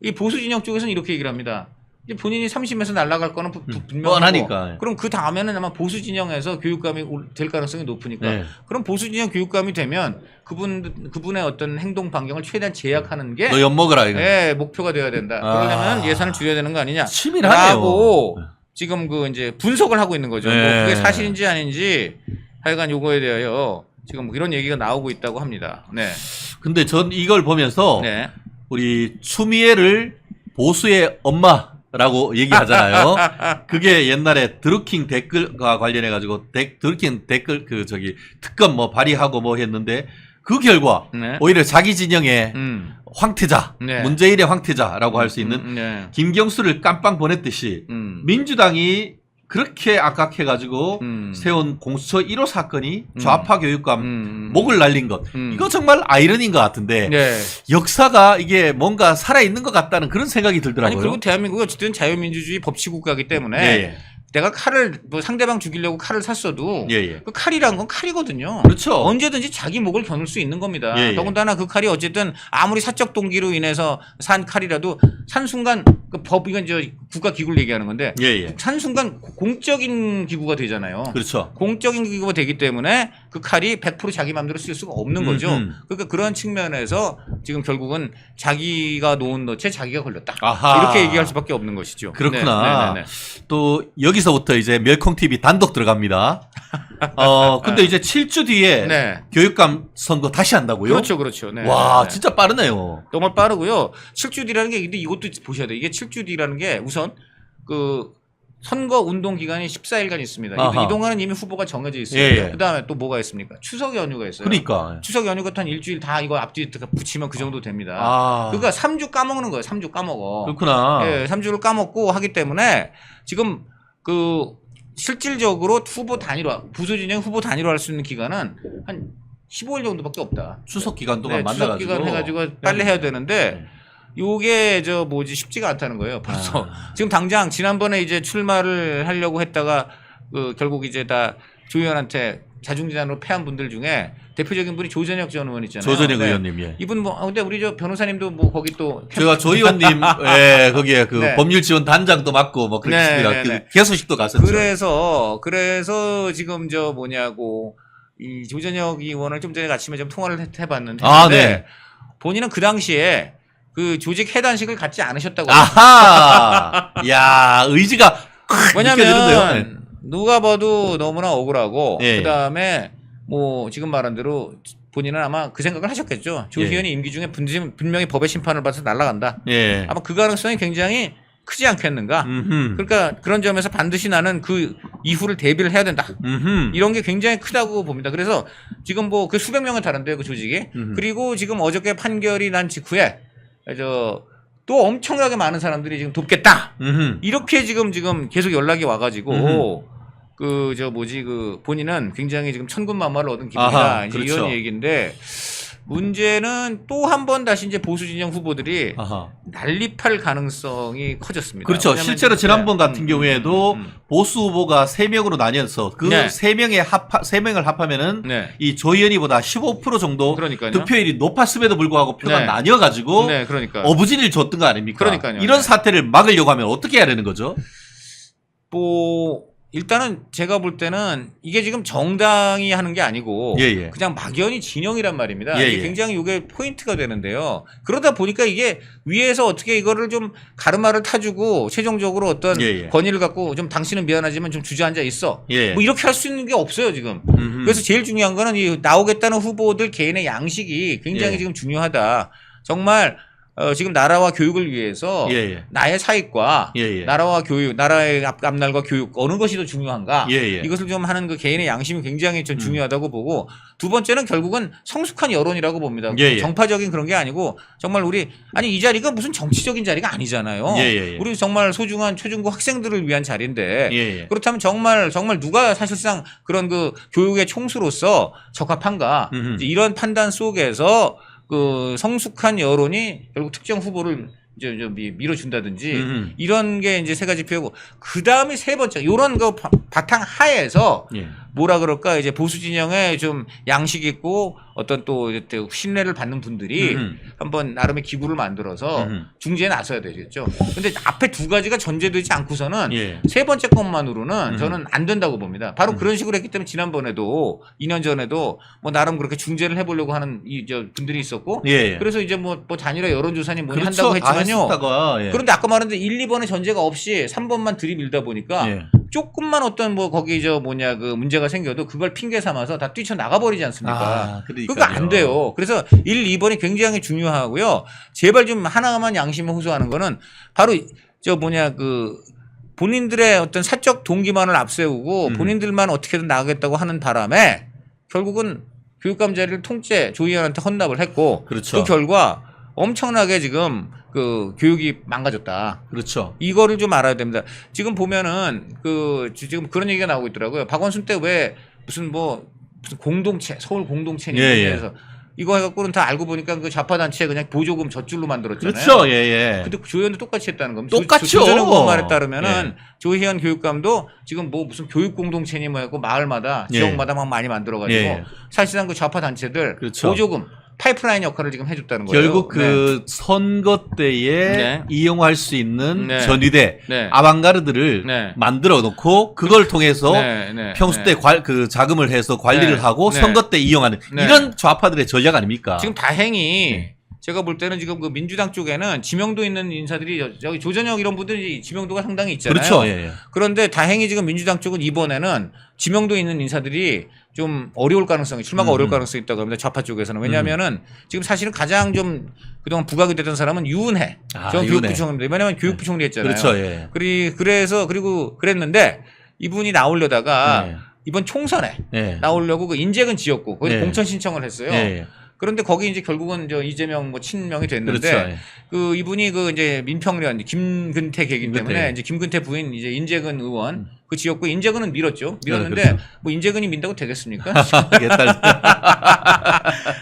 이 보수 진영 쪽에서는 이렇게 얘기를 합니다. 이제 본인이 3심에서 날아갈 거는 분명하고 뻔하니까. 그럼 그 다음에는 아마 보수 진영에서 교육감이 될 가능성이 높으니까 네. 그럼 보수 진영 교육감이 되면 그분의 어떤 행동 반경을 최대한 제약하는 게 너 엿먹어라 이거. 예, 목표가 되어야 된다. 그러려면 예산을 줄여야 되는 거 아니냐? 치밀하네요. 라고 지금 그 이제 분석을 하고 있는 거죠. 네. 뭐 그게 사실인지 아닌지 하여간 요거에 대하여 지금 이런 얘기가 나오고 있다고 합니다. 네. 근데 전 이걸 보면서 네. 우리 추미애를 보수의 엄마라고 얘기하잖아요. 그게 옛날에 드루킹 댓글과 관련해 가지고 드루킹 댓글 특검 뭐 발의하고 뭐 했는데 그 결과 네. 오히려 자기 진영의 황태자, 네. 문재인의 황태자라고 할 수 있는 네. 김경수를 깜빵 보냈듯이 민주당이 그렇게 악각해가지고 세운 공수처 1호 사건이 좌파 교육감 목을 날린 것. 이거 정말 아이러니인 것 같은데 네. 역사가 이게 뭔가 살아있는 것 같다는 그런 생각이 들더라고요. 아니 그리고 대한민국이 어쨌든 자유민주주의 법치국가이기 때문에 예, 내가 칼을 뭐 상대방 죽이려고 칼을 샀어도 예, 예. 그 칼이란 건 칼이거든요. 그렇죠. 언제든지 자기 목을 겨눌 수 있는 겁니다. 예, 예. 더군다나 그 칼이 어쨌든 아무리 사적 동기로 인해서 산 칼이라도 산 순간 그 법 이건 저 국가 기구를 얘기하는 건데 예, 예. 산 순간 공적인 기구가 되잖아요. 그렇죠. 공적인 기구가 되기 때문에 그 칼이 100% 자기 마음대로 쓸 수가 없는 거죠. 그러니까 그런 측면에서 지금 결국은 자기가 놓은 덫에 자기가 걸렸다. 아하. 이렇게 얘기할 수밖에 없는 것이죠. 그렇구나. 네. 또 여기서부터 이제 멸콩 TV 단독 들어갑니다. 근데 이제 7주 뒤에 네. 교육감 선거 다시 한다고요? 그렇죠. 네. 와, 네. 진짜 빠르네요. 정말 빠르고요. 7주 뒤라는 게 근데 이것도 보셔야 돼요. 이게 7주 뒤라는 게 우선 그 선거 운동 기간이 14일간 있습니다. 아하. 이 동안은 이미 후보가 정해져 있어요. 예, 예. 그다음에 또 뭐가 있습니까? 추석 연휴가 있어요. 그러니까. 추석 연휴 같은 한 일주일 다 이거 앞뒤 붙이면 그 정도 됩니다. 아. 그러니까 3주 까먹는 거예요. 3주 까먹어. 그렇구나. 예, 3주를 까먹고 하기 때문에 지금 그 실질적으로 후보 단일화, 부수 진영 후보 단일화 할 수 있는 기간은 한 15일 정도밖에 없다. 추석 기간 동안 네, 만나가지고. 추석 기간 해가지고 빨리 해야 되는데 요게 쉽지가 않다는 거예요. 벌써 지금 당장 지난번에 이제 출마를 하려고 했다가 그 결국 이제 다 조의원한테 자중지단으로 패한 분들 중에 대표적인 분이 조전혁 전 의원 있잖아요. 조전혁 네. 의원님, 예. 이분 근데 우리 변호사님도 뭐 거기 또 제가 조 의원님, 예, 거기에 그 네. 법률 지원 단장도 맡고 뭐 그렇게 네, 했습니다. 네, 네. 개소식도 갔었죠. 그래서 지금 이 조전혁 의원을 좀 전에 아침에 좀 통화를 해봤는데 아, 네. 본인은 그 당시에 그 조직 해단식을 갖지 않으셨다고. 아하! 야, 의지가 확 느껴지는데요. 네. 왜냐면 누가 봐도 너무나 억울하고 예. 그다음에 뭐 지금 말한 대로 본인은 아마 그 생각을 하셨겠죠. 조희연이 임기 중에 분명히 법의 심판을 받아서 날아간다. 예. 아마 그 가능성이 굉장히 크지 않겠는가. 그러니까 그런 점에서 반드시 나는 그 이후를 대비를 해야 된다. 이런 게 굉장히 크다고 봅니다. 그래서 지금 뭐 그 수백 명은 다른데요, 그 조직이. 그리고 지금 어저께 판결이 난 직후에 또 엄청나게 많은 사람들이 지금 돕겠다. 이렇게 지금 계속 연락이 와가지고 그 본인은 굉장히 지금 천군만마를 얻은 기분이다. 아하, 이제 그렇죠. 이런 얘기인데 문제는 또 한 번 다시 이제 보수 진영 후보들이 아하. 난립할 가능성이 커졌습니다. 그렇죠. 왜냐면 실제로 이제 지난번 같은 경우에도 보수 후보가 3명으로 나뉘어서 그 네. 3명을 합하면은 네. 이 조희연이보다 15% 정도 그러니까요. 득표율이 높았음에도 불구하고 표가 네. 나뉘어가지고 네, 그러니까 어부지리를 줬던 거 아닙니까? 그러니까요. 이런 네. 사태를 막으려고 하면 어떻게 해야 되는 거죠? 뭐 일단은 제가 볼 때는 이게 지금 정당이 하는 게 아니고 예. 그냥 막연히 진영이란 말입니다. 예, 이게 예. 굉장히 이게 포인트가 되는데요. 그러다 보니까 이게 위에서 어떻게 이거를 좀 가르마를 타주고 최종적으로 어떤 예. 권위를 갖고 좀 당신은 미안하지만 좀 주저앉아 있어. 예. 뭐 이렇게 할 수 있는 게 없어요 지금. 그래서 제일 중요한 거는 이 나오겠다는 후보들 개인의 양식이 굉장히 예. 지금 중요하다. 정말 지금 나라와 교육을 위해서 예. 나의 사익과 예. 나라와 교육, 나라의 앞날과 교육 어느 것이 더 중요한가? 예. 이것을 좀 하는 그 개인의 양심이 굉장히 좀 중요하다고 보고 두 번째는 결국은 성숙한 여론이라고 봅니다. 예. 정파적인 그런 게 아니고 정말 이 자리가 무슨 정치적인 자리가 아니잖아요. 예. 우리 정말 소중한 초중고 학생들을 위한 자리인데 예. 그렇다면 정말 누가 사실상 그런 그 교육의 총수로서 적합한가? 이제 이런 판단 속에서 그 성숙한 여론이 결국 특정 후보를 이제 밀어준다든지 이런 게 이제 세 가지 표고 그 다음에 세 번째 이런 거 바탕 하에서 예. 뭐라 그럴까 이제 보수 진영에 좀 양식 있고 어떤 또 신뢰를 받는 분들이 한번 나름의 기구를 만들어서 중재에 나서야 되겠죠. 근데 앞에 두 가지가 전제되지 않고서는 예. 세 번째 것만으로는 저는 안 된다고 봅니다. 바로 그런 식으로 했기 때문에 지난번에도 2년 전에도 뭐 나름 그렇게 중재를 해보려고 하는 분들이 있었고 예. 그래서 이제 뭐 단일화 여론조사니 뭐니 그렇죠. 한다고 했지만요. 했었다가, 예. 그런데 아까 말한 1, 2번의 전제가 없이 3번만 들이밀다 보니까 예. 조금만 어떤 뭐 거기 그 문제가 생겨도 그걸 핑계 삼아서 다 뛰쳐나가 버리지 않습니까? 그러니까요. 그거 안 돼요. 그래서 1, 2번이 굉장히 중요하고요. 제발 좀 하나만 양심을 호소하는 거는 바로 본인들의 어떤 사적 동기만을 앞세우고 본인들만 어떻게든 나가겠다고 하는 바람에 결국은 교육감 자리를 통째 조희연한테 헌납을 했고 그렇죠. 그 결과 엄청나게 지금 그 교육이 망가졌다. 그렇죠. 이거를 좀 알아야 됩니다. 지금 보면은 지금 그런 얘기가 나오고 있더라고요. 박원순 때 왜 무슨 공동체, 서울 공동체니 해서 이거 해갖고는 다 알고 보니까 그 좌파 단체 그냥 보조금 젖줄로 만들었잖아요. 그렇죠. 예. 근데 조희연도 똑같이 했다는 겁니다. 똑같죠. 조전의 말에 따르면은 조희연 교육감도 지금 뭐 무슨 교육 공동체니 뭐 해고 마을마다 지역마다 막 많이 만들어가지고 사실상 그 좌파 단체들 그렇죠. 보조금 파이프라인 역할을 지금 해줬다는 거예요. 결국 그 선거 때에 이용할 수 있는 전위대 아방가르드를 만들어 놓고 그걸 통해서 평소 때 그 자금을 해서 관리를 하고 선거 때 이용하는 이런 좌파들의 전략 아닙니까? 지금 다행히 제가 볼 때는 지금 그 민주당 쪽에는 지명도 있는 인사들이 저기 조전혁 이런 분들이 지명도가 상당히 있잖아요. 그렇죠. 예. 그런데 다행히 지금 민주당 쪽은 이번에는 지명도 있는 인사들이 좀 어려울 가능성이 출마가 어려울 가능성이 있다고 합니다. 좌파 쪽에서는. 왜냐하면은 지금 사실은 가장 좀 그동안 부각이 됐던 사람은 유은혜 전 교육부 총리입니다. 왜냐하면 교육부 총리 했잖아요. 그렇죠. 예. 그리고 그랬는데 이분이 나오려다가 이번 총선에 나오려고 그 인재근 지었고 거기서 공천 신청을 했어요. 그런데 거기 이제 결국은 이재명 친명이 됐는데 그렇죠. 그 이분이 그 이제 민평련 김근태 계기 때문에 이제 김근태 부인 이제 인재근 의원 그 지역구 인재근은 밀었는데 그렇죠. 뭐 인재근이 민다고 되겠습니까?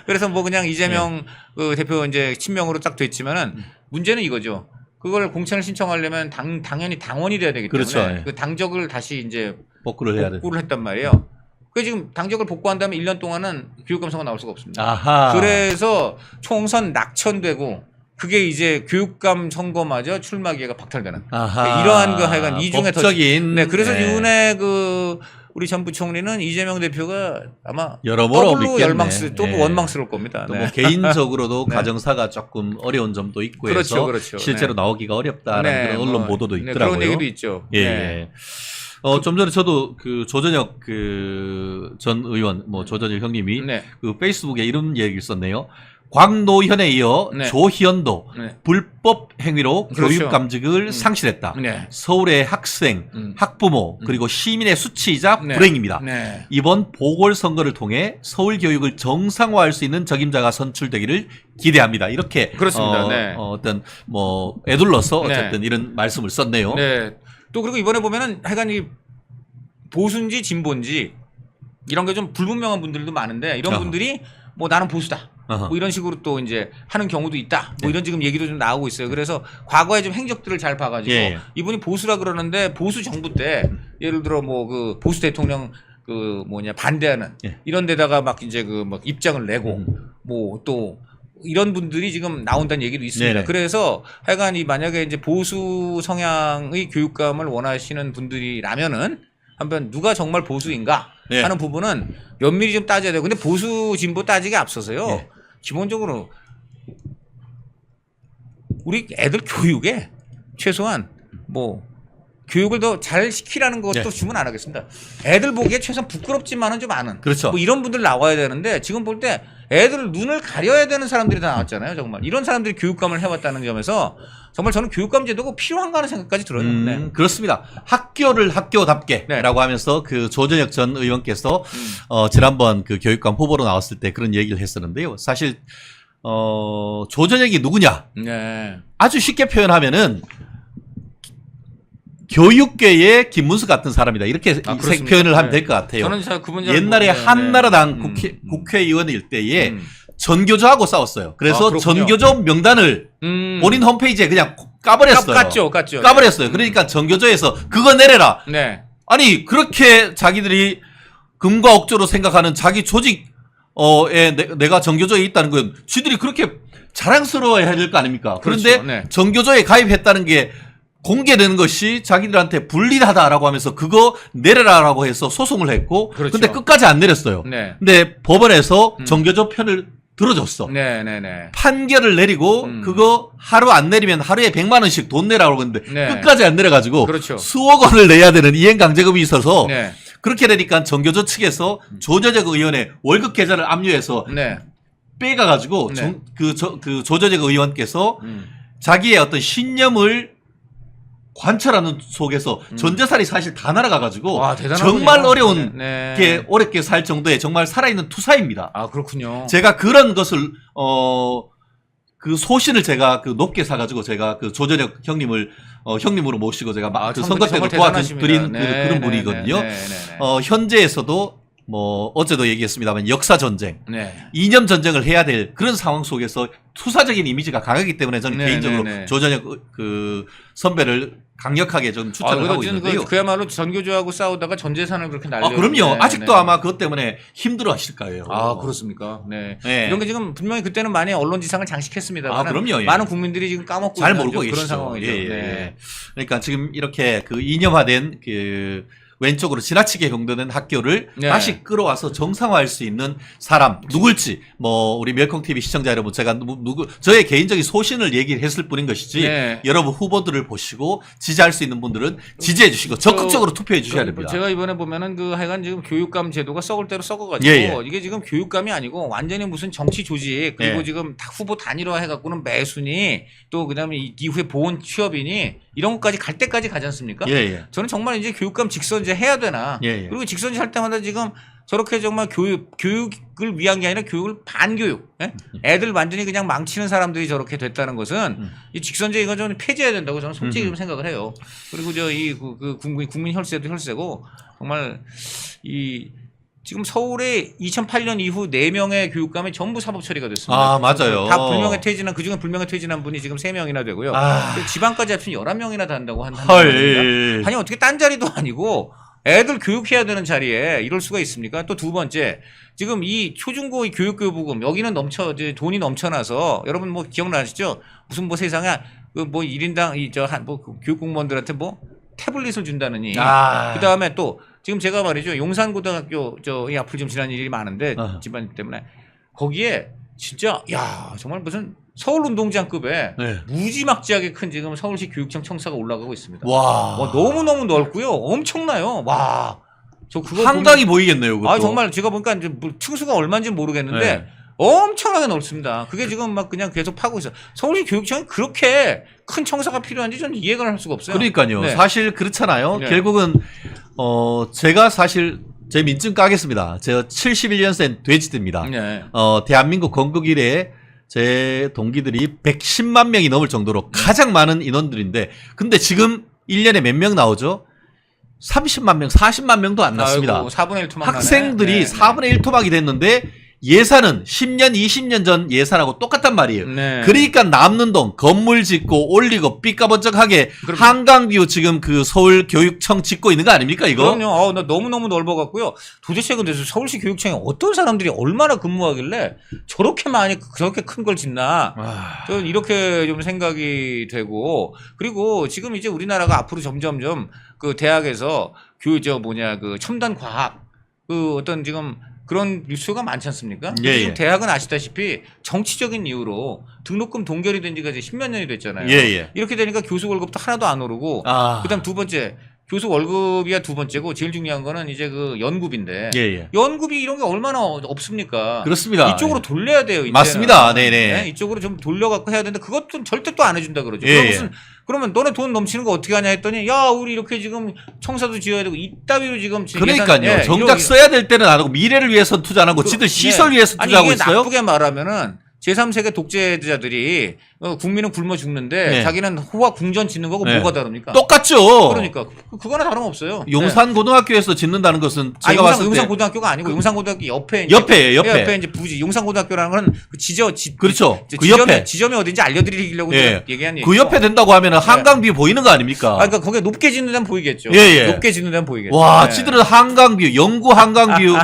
그래서 뭐 그냥 이재명 그 대표 이제 친명으로 딱 됐지만은 문제는 이거죠. 그걸 공천을 신청하려면 당연히 당원이 돼야 되기 때문에 그렇죠. 그 당적을 다시 이제 복구를 했단 말이에요. 그 지금 당적을 복구한 다음에 1년 동안은 교육감 선거 나올 수가 없습니다. 아하. 그래서 총선 낙천되고 그게 이제 교육감 선거마저 출마 기회가 박탈되는 이러한 그 하여간 이중의 법적인 그래서 이번에 우리 전 부총리는 이재명 대표가 아마 여러모로 원망스러울 겁니다. 또 뭐 개인적으로도 가정사가 조금 어려운 점도 있고 해서 실제로 나오기가 어렵다라는 그런 언론 보도도 있더라고요. 그런 얘기도 있죠. 좀 전에 저도 그 조전혁 전 의원, 조전혁 형님이 그 페이스북에 이런 얘기를 썼네요. 광노현에 이어 조희연도 불법 행위로 교육감직을 상실했다. 서울의 학생, 학부모 그리고 시민의 수치이자 불행입니다. 이번 보궐선거를 통해 서울 교육을 정상화할 수 있는 적임자가 선출되기를 기대합니다. 이렇게 그렇습니다. 어떤 애둘러서 어쨌든 이런 말씀을 썼네요. 또 그리고 이번에 보면은 하여간 이 보수인지 진보인지 이런 게 좀 불분명한 분들도 많은데 이런 분들이 뭐 나는 보수다. 뭐 이런 식으로 또 이제 하는 경우도 있다. 뭐 이런 지금 얘기도 좀 나오고 있어요. 그래서 과거에 좀 행적들을 잘 봐가지고 이분이 보수라 그러는데 보수 정부 때 예를 들어 뭐 그 보수 대통령 반대하는 이런 데다가 막 이제 막 입장을 내고 뭐 또 이런 분들이 지금 나온다는 얘기도 있습니다. 그래서 하여간 만약에 이제 보수 성향의 교육감을 원하시는 분들이라면은 한번 누가 정말 보수인가 하는 부분은 면밀히 좀 따져야 돼요. 근데 보수 진보 따지기 앞서서요. 기본적으로 우리 애들 교육에 최소한 교육을 더 잘 시키라는 것도 주문 안 하겠습니다. 애들 보기에 최소한 부끄럽지만은 좀 아는. 그렇죠. 뭐 이런 분들 나와야 되는데 지금 볼 때 애들 눈을 가려야 되는 사람들이 다 나왔잖아요. 정말 이런 사람들이 교육감을 해왔다는 점에서 정말 저는 교육감 제도가 필요한가 하는 생각까지 들어요. 그렇습니다. 학교를 학교답게라고 하면서 그 조전혁 전 의원께서 지난번 그 교육감 후보로 나왔을 때 그런 얘기를 했었는데요. 사실 조전혁이 누구냐? 아주 쉽게 표현하면은 교육계의 김문수 같은 사람이다. 이렇게 표현을 하면 될 것 같아요. 저는 옛날에 한나라당 국회의원일 때에 전교조하고 싸웠어요. 그래서 전교조 명단을 본인 홈페이지에 그냥 까버렸어요. 까버렸어요. 그러니까 전교조에서 그거 내려라. 아니 그렇게 자기들이 금과 옥조로 생각하는 자기 조직 내가 정교조에 있다는 건 쥐들이 그렇게 자랑스러워해야 될 거 아닙니까? 그런데 그렇죠. 네. 정교조에 가입했다는 게 공개되는 것이 자기들한테 불리하다라고 하면서 그거 내려라라고 해서 소송을 했고 그렇죠. 근데 끝까지 안 내렸어요. 네. 근데 법원에서 정교조 편을 들어줬어. 네네네. 판결을 내리고 그거 하루 안 내리면 하루에 100만 원씩 돈 내라고 그러는데 네. 끝까지 안 내려가지고 그렇죠. 수억 원을 내야 되는 이행강제금이 있어서 네. 그렇게 되니까 정교조 측에서 조저적 의원의 월급 계좌를 압류해서 네. 빼가가지고 네. 그 조저적 의원께서 자기의 어떤 신념을 관철하는 속에서 전 재산이 사실 다 날아가가지고 와, 대단하군요. 정말 어려운 네. 게 어렵게 살 정도의 정말 살아있는 투사입니다. 아, 그렇군요. 제가 그런 것을 그 소신을 제가 그 높게 사가지고 제가 그 조전혁 형님을 형님으로 모시고 제가 그 선거 때도 도와드린 그런 분이거든요. 현재에서도 뭐 어제도 얘기했습니다만 역사 전쟁, 네. 이념 전쟁을 해야 될 그런 상황 속에서 투사적인 이미지가 강하기 때문에 저는 네, 개인적으로 네, 네. 조전혁 그 선배를 강력하게 좀 추천을 하고 있는데요. 그야말로 전교조하고 싸우다가 전 재산을 그렇게 날려. 그럼요. 아직도 아마 그것 때문에 힘들어하실 거예요. 아, 그렇습니까? 네. 네. 이런 게 지금 분명히 그때는 많이 언론지상을 장식했습니다. 아, 그럼요. 예. 많은 국민들이 지금 까먹고 잘 있는 모르고 그런 계시죠. 상황이죠. 예, 예, 네. 예. 그러니까 지금 이렇게 그 이념화된 그 왼쪽으로 지나치게 경도된 학교를 네. 다시 끌어와서 정상화할 수 있는 사람 누굴지 뭐 우리 멸콩 TV 시청자 여러분 제가 누구 저의 개인적인 소신을 얘기했을 뿐인 것이지 네. 여러분 후보들을 보시고 지지할 수 있는 분들은 지지해 주시고 적극적으로 투표해 주셔야 됩니다. 제가 이번에 보면은 그 하여간 지금 교육감 제도가 썩을 대로 썩어가지고 예, 예. 이게 지금 교육감이 아니고 완전히 무슨 정치 조직 그리고 예. 지금 다 후보 단일화 해갖고는 매순위 또 그다음에 이후에 보훈 취업인이 이런 것까지 갈 때까지 가지 않습니까? 예, 예. 저는 정말 이제 교육감 직선제 해야 되나? 예, 예. 그리고 직선제 할 때마다 지금 저렇게 정말 교육을 위한 게 아니라 교육을 반교육, 예? 애들 완전히 그냥 망치는 사람들이 저렇게 됐다는 것은 이 직선제 이거 좀 폐지해야 된다고 저는 솔직히 좀 생각을 해요. 그리고 저 이 그 국민 혈세도 혈세고 정말 이 지금 서울에 2008년 이후 4명의 교육감이 전부 사법 처리가 됐습니다. 아, 맞아요. 다 불명예 퇴진한 그중에 불명예 퇴진한 분이 지금 3명이나 되고요. 아. 지방까지 합치면 11명이나 된다고 한다는 헐. 겁니다. 아니 어떻게 딴 자리도 아니고 애들 교육해야 되는 자리에 이럴 수가 있습니까? 또 두 번째, 지금 이 초중고 교육교부금 여기는 돈이 넘쳐나서 여러분 뭐 기억나시죠? 무슨 뭐 세상에 그 뭐 1인당 교육 공무원들한테 뭐 태블릿을 준다느니. 아. 그 다음에 또 지금 제가 말이죠 용산고등학교 이 앞으로 좀 지난 일이 많은데 집안 때문에 거기에 진짜 야 정말 무슨 서울운동장급의 네. 무지막지하게 큰 지금 서울시 교육청 청사가 올라가고 있습니다. 와. 너무너무 넓고요. 엄청나요. 와. 저 그거 한강이 보이겠네요. 그것도. 정말 제가 보니까 이제 뭐 층수가 얼마인지 모르겠는데 네. 엄청나게 넓습니다. 그게 지금 막 그냥 계속 파고 있어요. 서울시 교육청이 그렇게 큰 청사가 필요한지 저는 이해가 할 수가 없어요. 그러니까요. 네. 사실 그렇잖아요. 네. 결국은 제가 사실 제 민증 까겠습니다. 제가 71년생 돼지입니다. 네. 대한민국 건국 이래 제 동기들이 110만 명이 넘을 정도로 가장 많은 인원들인데 근데 지금 1년에 몇 명 나오죠? 30만 명, 40만 명도 안 났습니다. 아이고, 4분의 1 토막 학생들이 나네. 4분의 1 토막이 됐는데 예산은 10년, 20년 전 예산하고 똑같단 말이에요. 네. 그러니까 남는 돈 건물 짓고 올리고 삐까번쩍하게 그럼요. 한강뷰 지금 그 서울교육청 짓고 있는 거 아닙니까 이거? 그럼요. 나 너무너무 넓어갖고요. 도대체 근데 서울시 교육청에 어떤 사람들이 얼마나 근무하길래 저렇게 많이 저렇게 큰 걸 짓나. 저는 이렇게 좀 생각이 되고 그리고 지금 이제 우리나라가 앞으로 점점점 그 대학에서 그 첨단 과학 그 어떤 지금 그런 뉴스가 많지 않습니까? 예, 지금 예. 대학은 아시다시피 정치적인 이유로 등록금 동결이 된 지가 이제 10몇 년이 됐잖아요. 예, 예. 이렇게 되니까 교수 월급도 하나도 안 오르고 그다음 두 번째 교수 월급이야 두 번째고 제일 중요한 거는 이제 그 연구비인데 예, 예. 연구비 이런 게 얼마나 없습니까? 그렇습니다. 이쪽으로 돌려야 돼요. 이제는. 맞습니다. 네네. 이쪽으로 좀 돌려갖고 해야 되는데 그것도 절대 또 안 해준다 그러죠. 예, 그러면 너네 돈 넘치는 거 어떻게 하냐 했더니 야 우리 이렇게 지금 청사도 지어야 되고 이따위로 지금 그러니까요. 예산, 정작 써야 될 때는 안 하고 미래를 위해서 투자 안 하고 지들 시설 위해서 아니 투자하고 이게 있어요. 나쁘게 말하면은 제3세계 독재자들이 국민은 굶어 죽는데 네. 자기는 호화 궁전 짓는 거고 네. 뭐가 다릅니까? 똑같죠. 그러니까 그거나 다름없어요. 용산 고등학교에서 짓는다는 것은 제가 봤을 때 용산 고등학교가 아니고 용산 고등학교 옆에 옆에예요, 옆에. 옆에 이제 부지 용산 고등학교라는 건 그 그렇죠. 그 옆에. 지점이 어딘지 알려드리려고 예. 얘기한 얘기. 그 옆에 된다고 하면 한강뷰 보이는 거 아닙니까? 그러니까 거기에 높게 짓는 데는 보이겠죠. 예, 예. 높게 짓는 데는 보이겠죠. 와, 네. 지들은 한강뷰, 영구 한강뷰,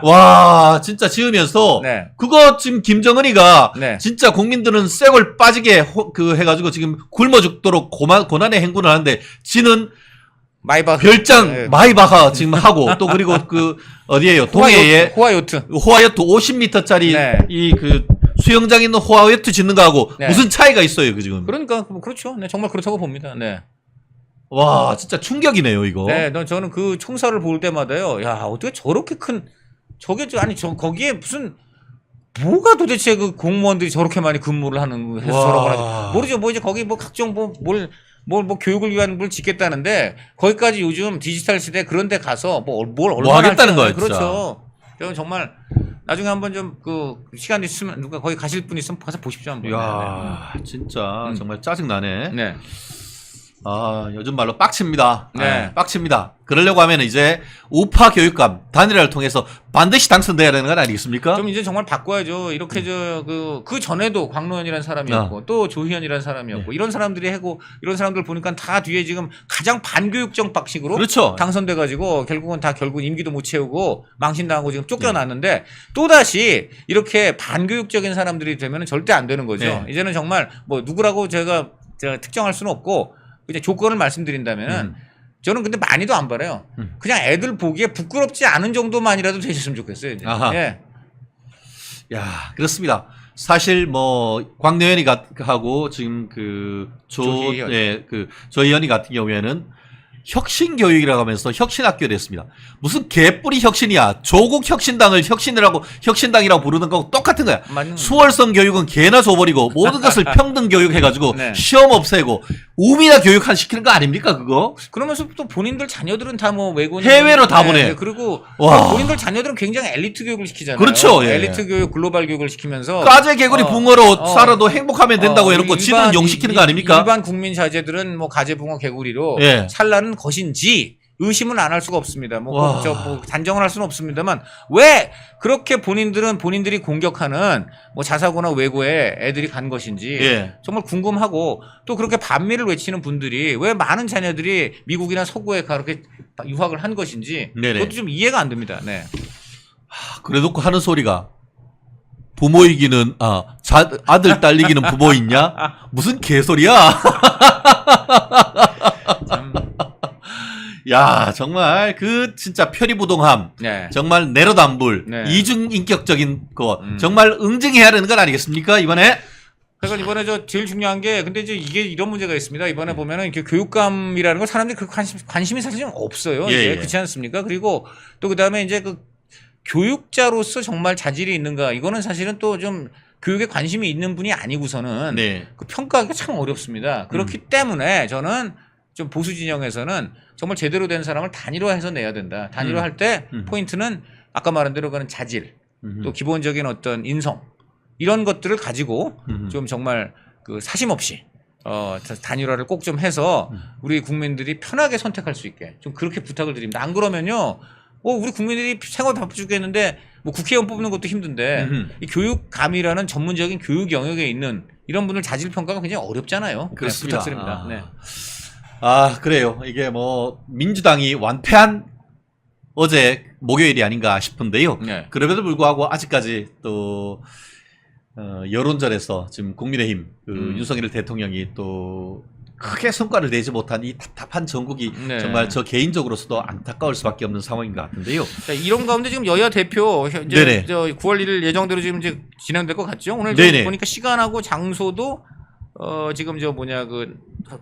와, 진짜 지으면서, 네. 그거 지금 김정은이가, 네. 진짜 국민들은 쇠골 빠지게, 해가지고 지금 굶어 죽도록 고난의 행군을 하는데, 지는 마이바 별장, 네. 마이바하 지금 하고, 또 그리고 어디에요? 동해에, 호화요트. 호화요트 50m짜리, 네. 수영장 있는 호화요트 짓는 거하고, 네. 무슨 차이가 있어요, 그 지금. 그러니까 그렇죠. 네, 정말 그렇다고 봅니다. 네. 와, 진짜 충격이네요, 이거. 네, 저는 그 총사를 볼 때마다요. 야, 어떻게 저렇게 큰 저게 아니 거기에 무슨 뭐가 도대체 그 공무원들이 저렇게 많이 근무를 하는 해서 와. 저러고 하지 모르죠. 뭐 이제 거기 뭐 각종 뭐 교육을 위한 걸 짓겠다는데 거기까지 요즘 디지털 시대 그런 데 가서 뭘 얼마나 하겠다는 할지 거예요, 진짜. 그렇죠. 저는 정말 나중에 한번 좀 그 시간 있으면 누가 거기 가실 분 있으면 가서 보십시오 한번. 이야, 진짜 정말 짜증나네. 네. 아, 요즘 말로 빡칩니다. 네. 빡칩니다. 그러려고 하면 이제 우파 교육감 단일화를 통해서 반드시 당선돼야 되는 건 아니겠습니까? 좀 이제 정말 바꿔야죠. 이렇게 그 전에도 광노현이라는 사람이었고 또 조희연이라는 사람이었고 이런 사람들이 하고 이런 사람들 보니까 다 뒤에 지금 가장 반교육적 방식으로 그렇죠. 당선돼 가지고 결국 임기도 못 채우고 망신당하고 지금 쫓겨났는데 또다시 이렇게 반교육적인 사람들이 되면 절대 안 되는 거죠. 네. 이제는 정말 뭐 누구라고 제가 특정할 수는 없고 이제 조건을 말씀드린다면은 저는 근데 많이도 안 바래요. 그냥 애들 보기에 부끄럽지 않은 정도만이라도 되셨으면 좋겠어요. 이제. 아하. 예. 야, 그렇습니다. 사실 뭐 광노현이 하고 지금 조희연. 조희연이 같은 경우에는 혁신 교육이라고 하면서 혁신학교를 했습니다. 무슨 개뿌리 혁신이야. 조국 혁신당을 혁신이라고 혁신당이라고 부르는 거하고 똑같은 거야. 맞는 수월성 교육은 개나 줘버리고 모든 것을 평등 교육 해가지고 네. 시험 없애고 우미나 교육한 시키는 거 아닙니까 그거? 그러면서 또 본인들 자녀들은 다 뭐 외국인 해외로 다 보내. 그리고 와. 본인들 자녀들은 굉장히 엘리트 교육을 시키잖아요. 그렇죠, 예. 엘리트 교육, 글로벌 교육을 시키면서 까제 개구리 붕어로 살아도 행복하면 된다고 해놓고 지는 일반- 용시키는 거 아닙니까? 일반 국민 자제들은 뭐 가재 붕어 개구리로 예. 살라는 것인지 의심은 안 할 수가 없습니다. 와. 뭐 단정을 할 수는 없습니다만 왜 그렇게 본인들이 공격하는 뭐 자사고나 외고에 애들이 간 것인지 예. 정말 궁금하고 또 그렇게 반미를 외치는 분들이 왜 많은 자녀들이 미국이나 서구에 그렇게 유학을 한 것인지 네네. 그것도 좀 이해가 안 됩니다. 네. 그래놓고 하는 소리가 부모 이기는 아들 딸 이기는 부모 있냐? 무슨 개소리야? 참, 야 정말 그 진짜 편의부동함 네. 정말 내로남불 네. 이중인격적인 거 정말 응징해야 되는 건 아니겠습니까 이번에? 그래서 이번에 제일 중요한 게 근데 이제 이게 이런 문제가 있습니다. 이번에 보면은 이렇게 교육감이라는 걸 사람들이 그 관심이 사실 좀 없어요. 예, 이제 예. 그렇지 않습니까? 그리고 또 그다음에 이제 그 교육자로서 정말 자질이 있는가 이거는 사실은 또 좀 교육에 관심이 있는 분이 아니고서는 네. 그 평가하기가 참 어렵습니다. 그렇기 때문에 저는 좀 보수 진영에서는 정말 제대로 된 사람을 단일화해서 내야 된다. 단일화할 때 포인트는 아까 말한 대로 그런 자질, 또 기본적인 어떤 인성 이런 것들을 가지고 좀 정말 그 사심 없이 단일화를 꼭 좀 해서 우리 국민들이 편하게 선택할 수 있게 좀 그렇게 부탁을 드립니다. 안 그러면요, 우리 국민들이 생활 바빠 죽겠는데 뭐 국회의원 뽑는 것도 힘든데 이 교육감이라는 전문적인 교육 영역에 있는 이런 분들 자질 평가가 굉장히 어렵잖아요. 네, 그렇습니다. 부탁드립니다. 네. 그래요. 이게 뭐 민주당이 완패한 어제 목요일이 아닌가 싶은데요. 네. 그럼에도 불구하고 아직까지 또 여론전에서 지금 국민의힘 윤석열 대통령이 또 크게 성과를 내지 못한 이 답답한 전국이 네. 정말 저 개인적으로서도 안타까울 수밖에 없는 상황인 것 같은데요. 자, 이런 가운데 지금 여야 대표 이제 네네. 9월 1일 예정대로 지금 이제 진행될 것 같죠. 오늘 네네. 좀 보니까 시간하고 장소도 지금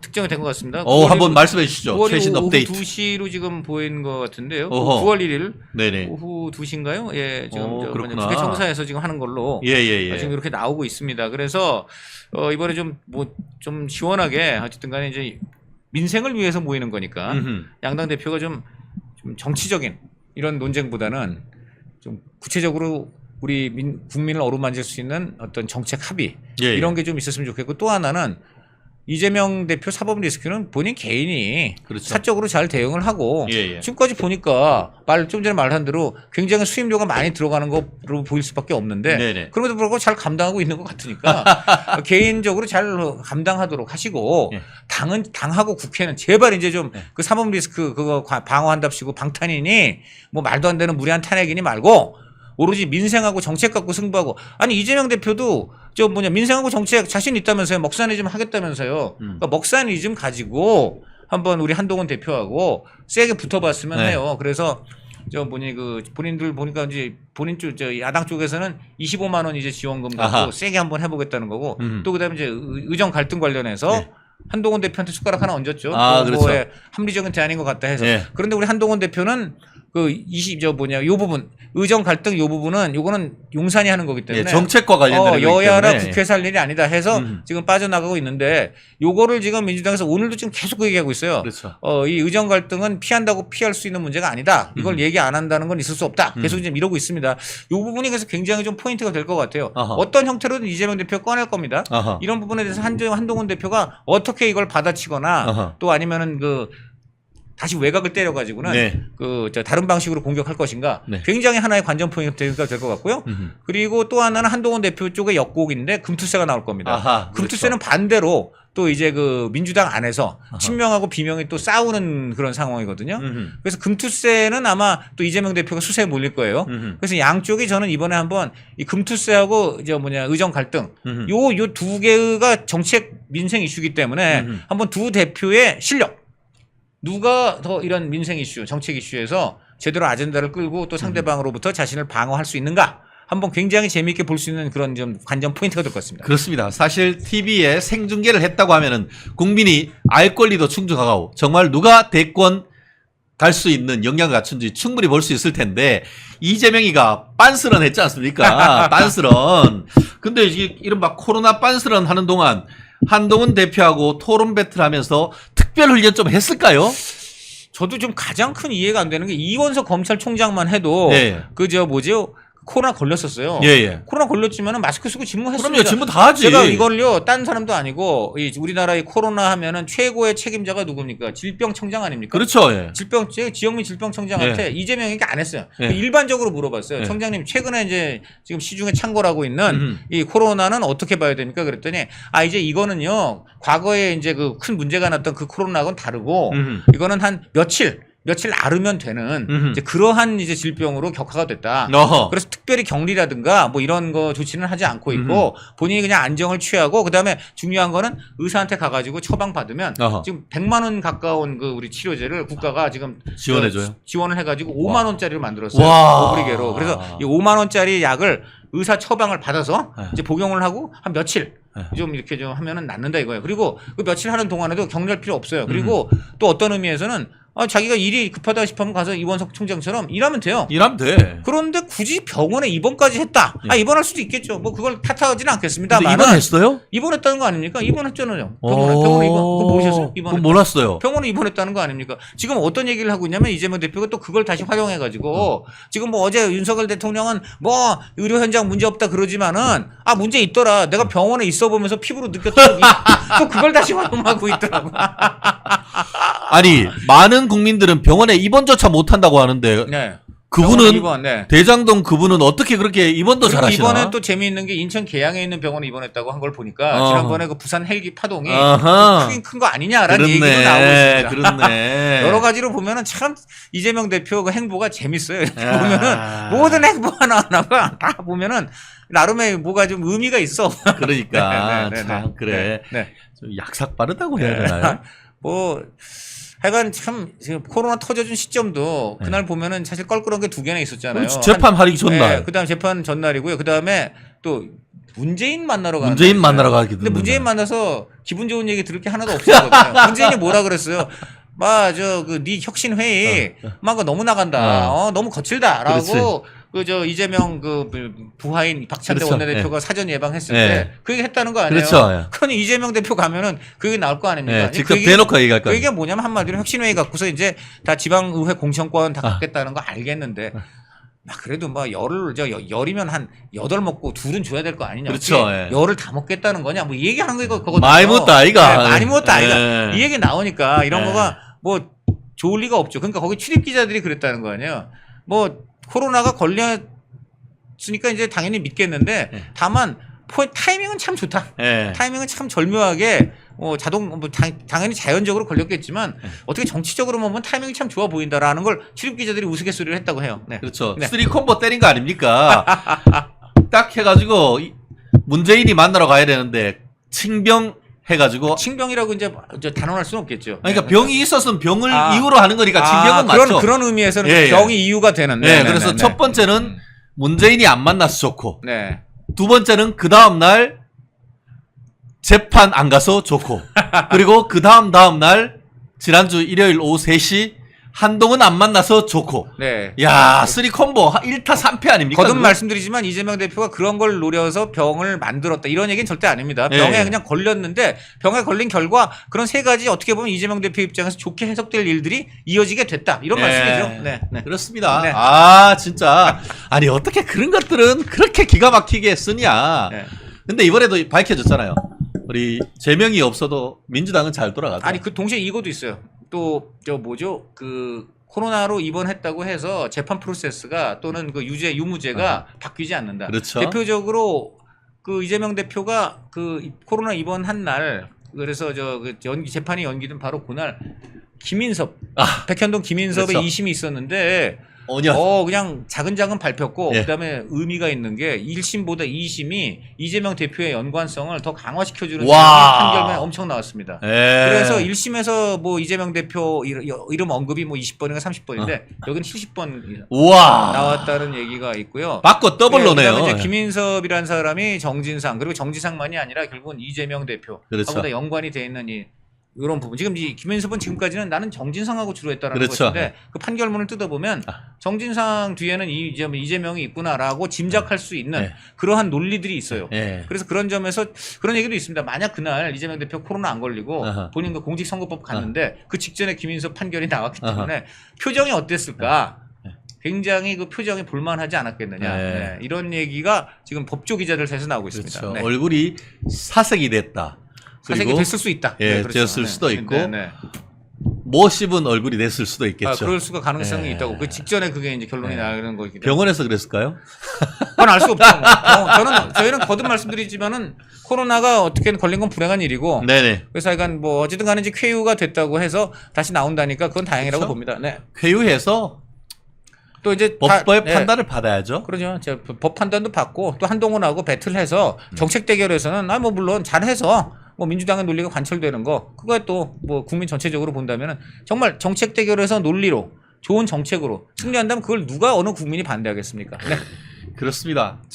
특정이 된 것 같습니다. 한번 말씀해 주시죠. 9월 최신 오후 업데이트. 2시로 지금 보인 것 같은데요. 어허. 9월 1일 네네. 오후 2시인가요? 예, 지금 그렇구나. 국회청사에서 지금 하는 걸로 예. 지금 이렇게 나오고 있습니다. 그래서 이번에 좀 시원하게 어쨌든 간에 이제 민생을 위해서 모이는 거니까 양당 대표가 좀 정치적인 이런 논쟁보다는 좀 구체적으로 우리 국민을 어루만질 수 있는 어떤 정책 합의 예, 예. 이런 게 좀 있었으면 좋겠고 또 하나는 이재명 대표 사법 리스크는 본인 개인이 그렇죠. 사적으로 잘 대응을 하고 예, 예. 지금까지 보니까 좀 전에 말한 대로 굉장히 수임료가 많이 들어가는 거로 보일 수밖에 없는데 네네. 그럼에도 불구하고 잘 감당하고 있는 것 같으니까 개인적으로 잘 감당하도록 하시고 예. 당하고 국회는 제발 이제 좀 예. 그 사법 리스크 그거 방어한답시고 방탄이니 뭐 말도 안 되는 무리한 탄핵이니 말고 오로지 민생하고 정책 갖고 승부하고 아니 이재명 대표도 저 민생하고 정책 자신 있다면서요. 먹사니즘 하겠다면서요. 그러니까 먹사니즘 가지고 한번 우리 한동훈 대표하고 세게 붙어봤으면 네. 해요. 그래서 그 본인들 보니까 이제 본인 저 야당 쪽에서는 25만 원 이제 지원금 갖고 아하. 세게 한번 해보겠다는 거고 또 그다음에 이제 의정 갈등 관련해서 네. 한동훈 대표한테 숟가락 하나 얹었죠. 아, 그렇죠. 뭐에 합리적인 대안인 것 같다 해서. 네. 그런데 우리 한동훈 대표는 요 부분 의정 갈등 요 부분은 요거는 용산이 하는 거기 때문에 예, 정책과 관련된 거기 여야라 때문에. 국회에서 할 일이 아니다 해서 지금 빠져나가고 있는데 요거를 지금 민주당에서 오늘도 지금 계속 그 얘기하고 있어요. 그렇죠. 이 의정 갈등은 피한다고 피할 수 있는 문제가 아니다. 이걸 얘기 안 한다는 건 있을 수 없다. 계속 지금 이러고 있습니다. 요 부분이 그래서 굉장히 좀 포인트가 될 것 같아요. 아하. 어떤 형태로든 이재명 대표 꺼낼 겁니다. 아하. 이런 부분에 대해서 한동훈 대표가 어떻게 이걸 받아치거나 아하. 또 아니면은 다시 외곽을 때려가지고는 네. 다른 방식으로 공격할 것인가 네. 굉장히 하나의 관전 포인트가 될 것 같고요. 그리고 또 하나는 한동훈 대표 쪽의 역곡인데 금투세가 나올 겁니다. 아하, 금투세는 그렇죠. 반대로 또 이제 민주당 안에서 친명하고 비명이 또 싸우는 그런 상황이거든요. 그래서 금투세는 아마 또 이재명 대표가 수세에 몰릴 거예요. 그래서 양쪽이 저는 이번에 한번 이 금투세하고 의정 갈등 요 두 개가 정책 민생 이슈이기 때문에 한번 두 대표의 실력 누가 더 이런 민생 이슈, 정책 이슈에서 제대로 아젠다를 끌고 또 상대방으로부터 자신을 방어할 수 있는가? 한번 굉장히 재미있게 볼 수 있는 그런 좀 관전 포인트가 될 것 같습니다. 그렇습니다. 사실 TV에 생중계를 했다고 하면은 국민이 알 권리도 충족하고 정말 누가 대권 갈 수 있는 역량을 갖춘지 충분히 볼 수 있을 텐데 이재명이가 빤스런 했지 않습니까? 빤스런. 근데 이른바 코로나 빤스런 하는 동안 한동훈 대표하고 토론 배틀하면서 특별 훈련 좀 했을까요? 저도 좀 가장 큰 이해가 안 되는 게 이원석 검찰총장만 해도 네. 코로나 걸렸었어요. 예. 코로나 걸렸지만은 마스크 쓰고 질문했습니다. 그럼요, 질문 다 하지. 제가 이걸요, 딴 사람도 아니고 우리나라의 코로나 하면은 최고의 책임자가 누굽니까? 질병청장 아닙니까? 그렇죠. 예. 지영민 질병청장한테 이재명이 안 했어요. 예. 일반적으로 물어봤어요. 예. 청장님 최근에 이제 지금 시중에 창궐하고 있는 이 코로나는 어떻게 봐야 됩니까? 그랬더니 이제 이거는요 과거에 이제 큰 문제가 났던 그 코로나하고는 다르고 이거는 한 며칠 앓으면 되는 이제 그러한 이제 질병으로 격화가 됐다. 어허. 그래서 특별히 격리라든가 뭐 이런 거 조치는 하지 않고 있고 본인이 그냥 안정을 취하고 그다음에 중요한 거는 의사한테 가가지고 처방 받으면 어허. 지금 100만 원 가까운 우리 치료제를 국가가 지금 지원해줘요? 지원을 해가지고 5만 원짜리로 만들었어요. 와. 오브리게로. 그래서 이 5만 원짜리 약을 의사 처방을 받아서 네. 이제 복용을 하고 한 며칠 네. 좀 이렇게 좀 하면은 낫는다 이거예요. 그리고 그 며칠 하는 동안에도 격리할 필요 없어요. 그리고 또 어떤 의미에서는 자기가 일이 급하다 싶으면 가서 이원석 총장처럼 일하면 돼요. 일하면 돼. 그런데 굳이 병원에 입원까지 했다. 입원할 수도 있겠죠. 뭐 그걸 탓하지는 않겠습니다만. 근데 입원했어요? 입원했다는 거 아닙니까? 입원했잖아요. 병원에 입원. 그거 모르셨어요? 그건 몰랐어요. 병원에 입원했다는 거 아닙니까? 지금 어떤 얘기를 하고 있냐면 이재명 대표가 또 그걸 다시 활용해가지고 지금 뭐 어제 윤석열 대통령은 뭐 의료 현장 문제 없다 그러지만은 문제 있더라. 내가 병원에 있어 보면서 피부로 느꼈다. 또 그걸 다시 활용하고 있더라고. 아니 많은 국민들은 병원에 입원조차 못한다고 하는데 네. 그분은 입원, 네. 대장동 그분은 어떻게 그렇게 입원도 그리고 잘하시나? 이번에 또 재미있는 게 인천 계양에 있는 병원에 입원했다고 한 걸 보니까 지난번에 그 부산 헬기 파동이 아하. 크긴 큰 거 아니냐라는 그렇네. 얘기도 나오고 있습니다. 그렇네. 여러 가지로 보면은 참 이재명 대표 그 행보가 재밌어요. 이렇게 아. 보면은 모든 행보 하나하나가 다 보면은 나름의 뭐가 좀 의미가 있어. 그러니까 네, 네, 네, 참 네. 그래. 네. 좀 약삭 빠르다고 해야 되나요? 뭐 하여간 참 지금 코로나 터져준 시점도 그날 보면은 사실 껄끄러운 게 두 개나 있었잖아요. 그렇지, 재판 하기 전날. 그다음 재판 전날이고요. 그다음에 또 문재인 만나러 가는 문재인 날 만나러 있어요. 가기도 근데 문재인 만나서 기분 좋은 얘기 들을 게 하나도 없었거든요. 문재인이 뭐라 그랬어요? 네 혁신 회의 거 너무 나간다. 너무 거칠다라고 이재명 부하인 박찬대 그렇죠. 원내대표가 사전 예방했을 예. 때 그 얘기 했다는 거 아니에요? 그렇죠. 예. 그러니 이재명 대표 가면은 그 얘기 나올 거 아닙니까? 예, 직접 대놓고 얘기할 그 거예요. 얘기가 뭐냐면 한마디로 혁신회의 갖고서 이제 다 지방의회 공천권 다 갖겠다는 거 알겠는데 막 그래도 뭐 열이면 한 8 먹고 둘은 줘야 될 거 아니냐. 그렇죠, 어떻게 예. 열을 다 먹겠다는 거냐. 뭐 이 얘기하는 거 그거거든요. 많이 먹었다, 아이가. 네, 많이 먹었다 아이가. 예. 이 얘기 나오니까 이런 예. 거가 뭐 좋을 리가 없죠. 그러니까 거기 출입 기자들이 그랬다는 거 아니에요. 뭐 코로나가 걸렸으니까 이제 당연히 믿겠는데 예. 다만 타이밍은 참 좋다. 예. 타이밍은 참 절묘하게 당연히 자연적으로 걸렸겠지만 예. 어떻게 정치적으로 보면 타이밍이 참 좋아 보인다라는 걸 출입 기자들이 우스갯소리를 했다고 해요. 네. 그렇죠. 네. 3콤보 때린 거 아닙니까? 딱 해가지고 문재인이 만나러 가야 되는데 칭병 해가지고 칭병이라고 이제 단언할 수는 없겠죠. 그러니까 네. 병이 있었으면 병을 아. 이유로 하는 거니까 칭병은 맞죠. 그런 의미에서는 예, 예. 병이 이유가 되는. 네, 그래서 첫 번째는 문재인이 안 만나서 좋고 네. 두 번째는 그 다음 날 재판 안 가서 좋고 그리고 그 다음 날 지난주 일요일 오후 3시 한동훈 안 만나서 좋고 네. 야 3콤보 1타 3패 아닙니까? 거듭 그거? 말씀드리지만 이재명 대표가 그런 걸 노려서 병을 만들었다 이런 얘기는 절대 아닙니다. 예, 병에 예. 그냥 걸렸는데 병에 걸린 결과 그런 세 가지 어떻게 보면 이재명 대표 입장에서 좋게 해석될 일들이 이어지게 됐다 이런 예. 말씀이죠. 네. 네. 그렇습니다. 네. 아 진짜 아니 어떻게 그런 것들은 그렇게 기가 막히게 쓰냐. 네. 근데 이번에도 밝혀졌잖아요. 우리 제명이 없어도 민주당은 잘 돌아가죠. 아니 그 동시에 이것도 있어요. 또 그 코로나로 입원했다고 해서 재판 프로세스가 또는 그 유무죄가 바뀌지 않는다. 그렇죠. 대표적으로 그 이재명 대표가 그 코로나 입원한 날 그래서 재판이 연기된 바로 그날 김인섭 백현동 김인섭의 그렇죠. 2심이 있었는데 그냥 작은 밟혔고 예. 그다음에 의미가 있는 게 1심보다 2심이 이재명 대표의 연관성을 더 강화시켜주는 와. 판결문이 엄청 나왔습니다. 예. 그래서 1심에서 뭐 이재명 대표 이름 언급이 뭐 20번인가 30번인데 여기는 70번 우와. 나왔다는 얘기가 있고요. 바꿔 더블로네요. 그다음에 이제 김인섭이라는 사람이 정진상 그리고 정진상만이 아니라 결국은 이재명 대표 그렇죠. 하고도 연관이 돼 있는 이런 부분. 지금 이 김인섭은 지금까지는 나는 정진상하고 주로 했다라는 그렇죠. 것인데 그 판결문을 뜯어보면 정진상 뒤에는 이재명이 있구나라고 짐작할 수 있는 네. 그러한 논리들이 있어요. 예. 그래서 그런 점에서 그런 얘기도 있습니다. 만약 그날 이재명 대표 코로나 안 걸리고 아하. 본인 그 공직선거법 갔는데 그 직전에 김인섭 판결이 나왔기 때문에 표정이 어땠을까? 굉장히 그 표정이 볼만하지 않았겠느냐. 네. 네. 이런 얘기가 지금 법조 기자들 사이에서 나오고 있습니다. 그렇죠. 네. 얼굴이 사색이 됐다. 사색이 그리고 됐을 수 있다. 예, 네, 그렇죠. 되었을 네. 수도 있고 네, 네. 못 씹은 얼굴이 됐을 수도 있겠죠. 그럴 수가 가능성이 네. 있다고. 그 직전에 그게 이제 결론이 나는 거기 때문에. 병원에서 그랬을까요? 그건 알 수 없죠. 저희는 거듭 말씀드리지만은 코로나가 어떻게든 걸린 건 불행한 일이고. 네네. 그래서 하여간 뭐 어쨌든 간에 이제 쾌유가 됐다고 해서 다시 나온다니까 그건 다행이라고 그렇죠? 봅니다. 네. 쾌유해서 또 이제 법의 네. 판단을 받아야죠. 그러죠. 법 판단도 받고 또 한동훈하고 배틀해서 정책 대결에서는 뭐 물론 잘해서 뭐 민주당의 논리가 관철되는 거 그거에 또 뭐 국민 전체적으로 본다면은 정말 정책 대결에서 논리로 좋은 정책으로 승리한다면 그걸 누가 어느 국민이 반대하겠습니까? 네. 그렇습니다.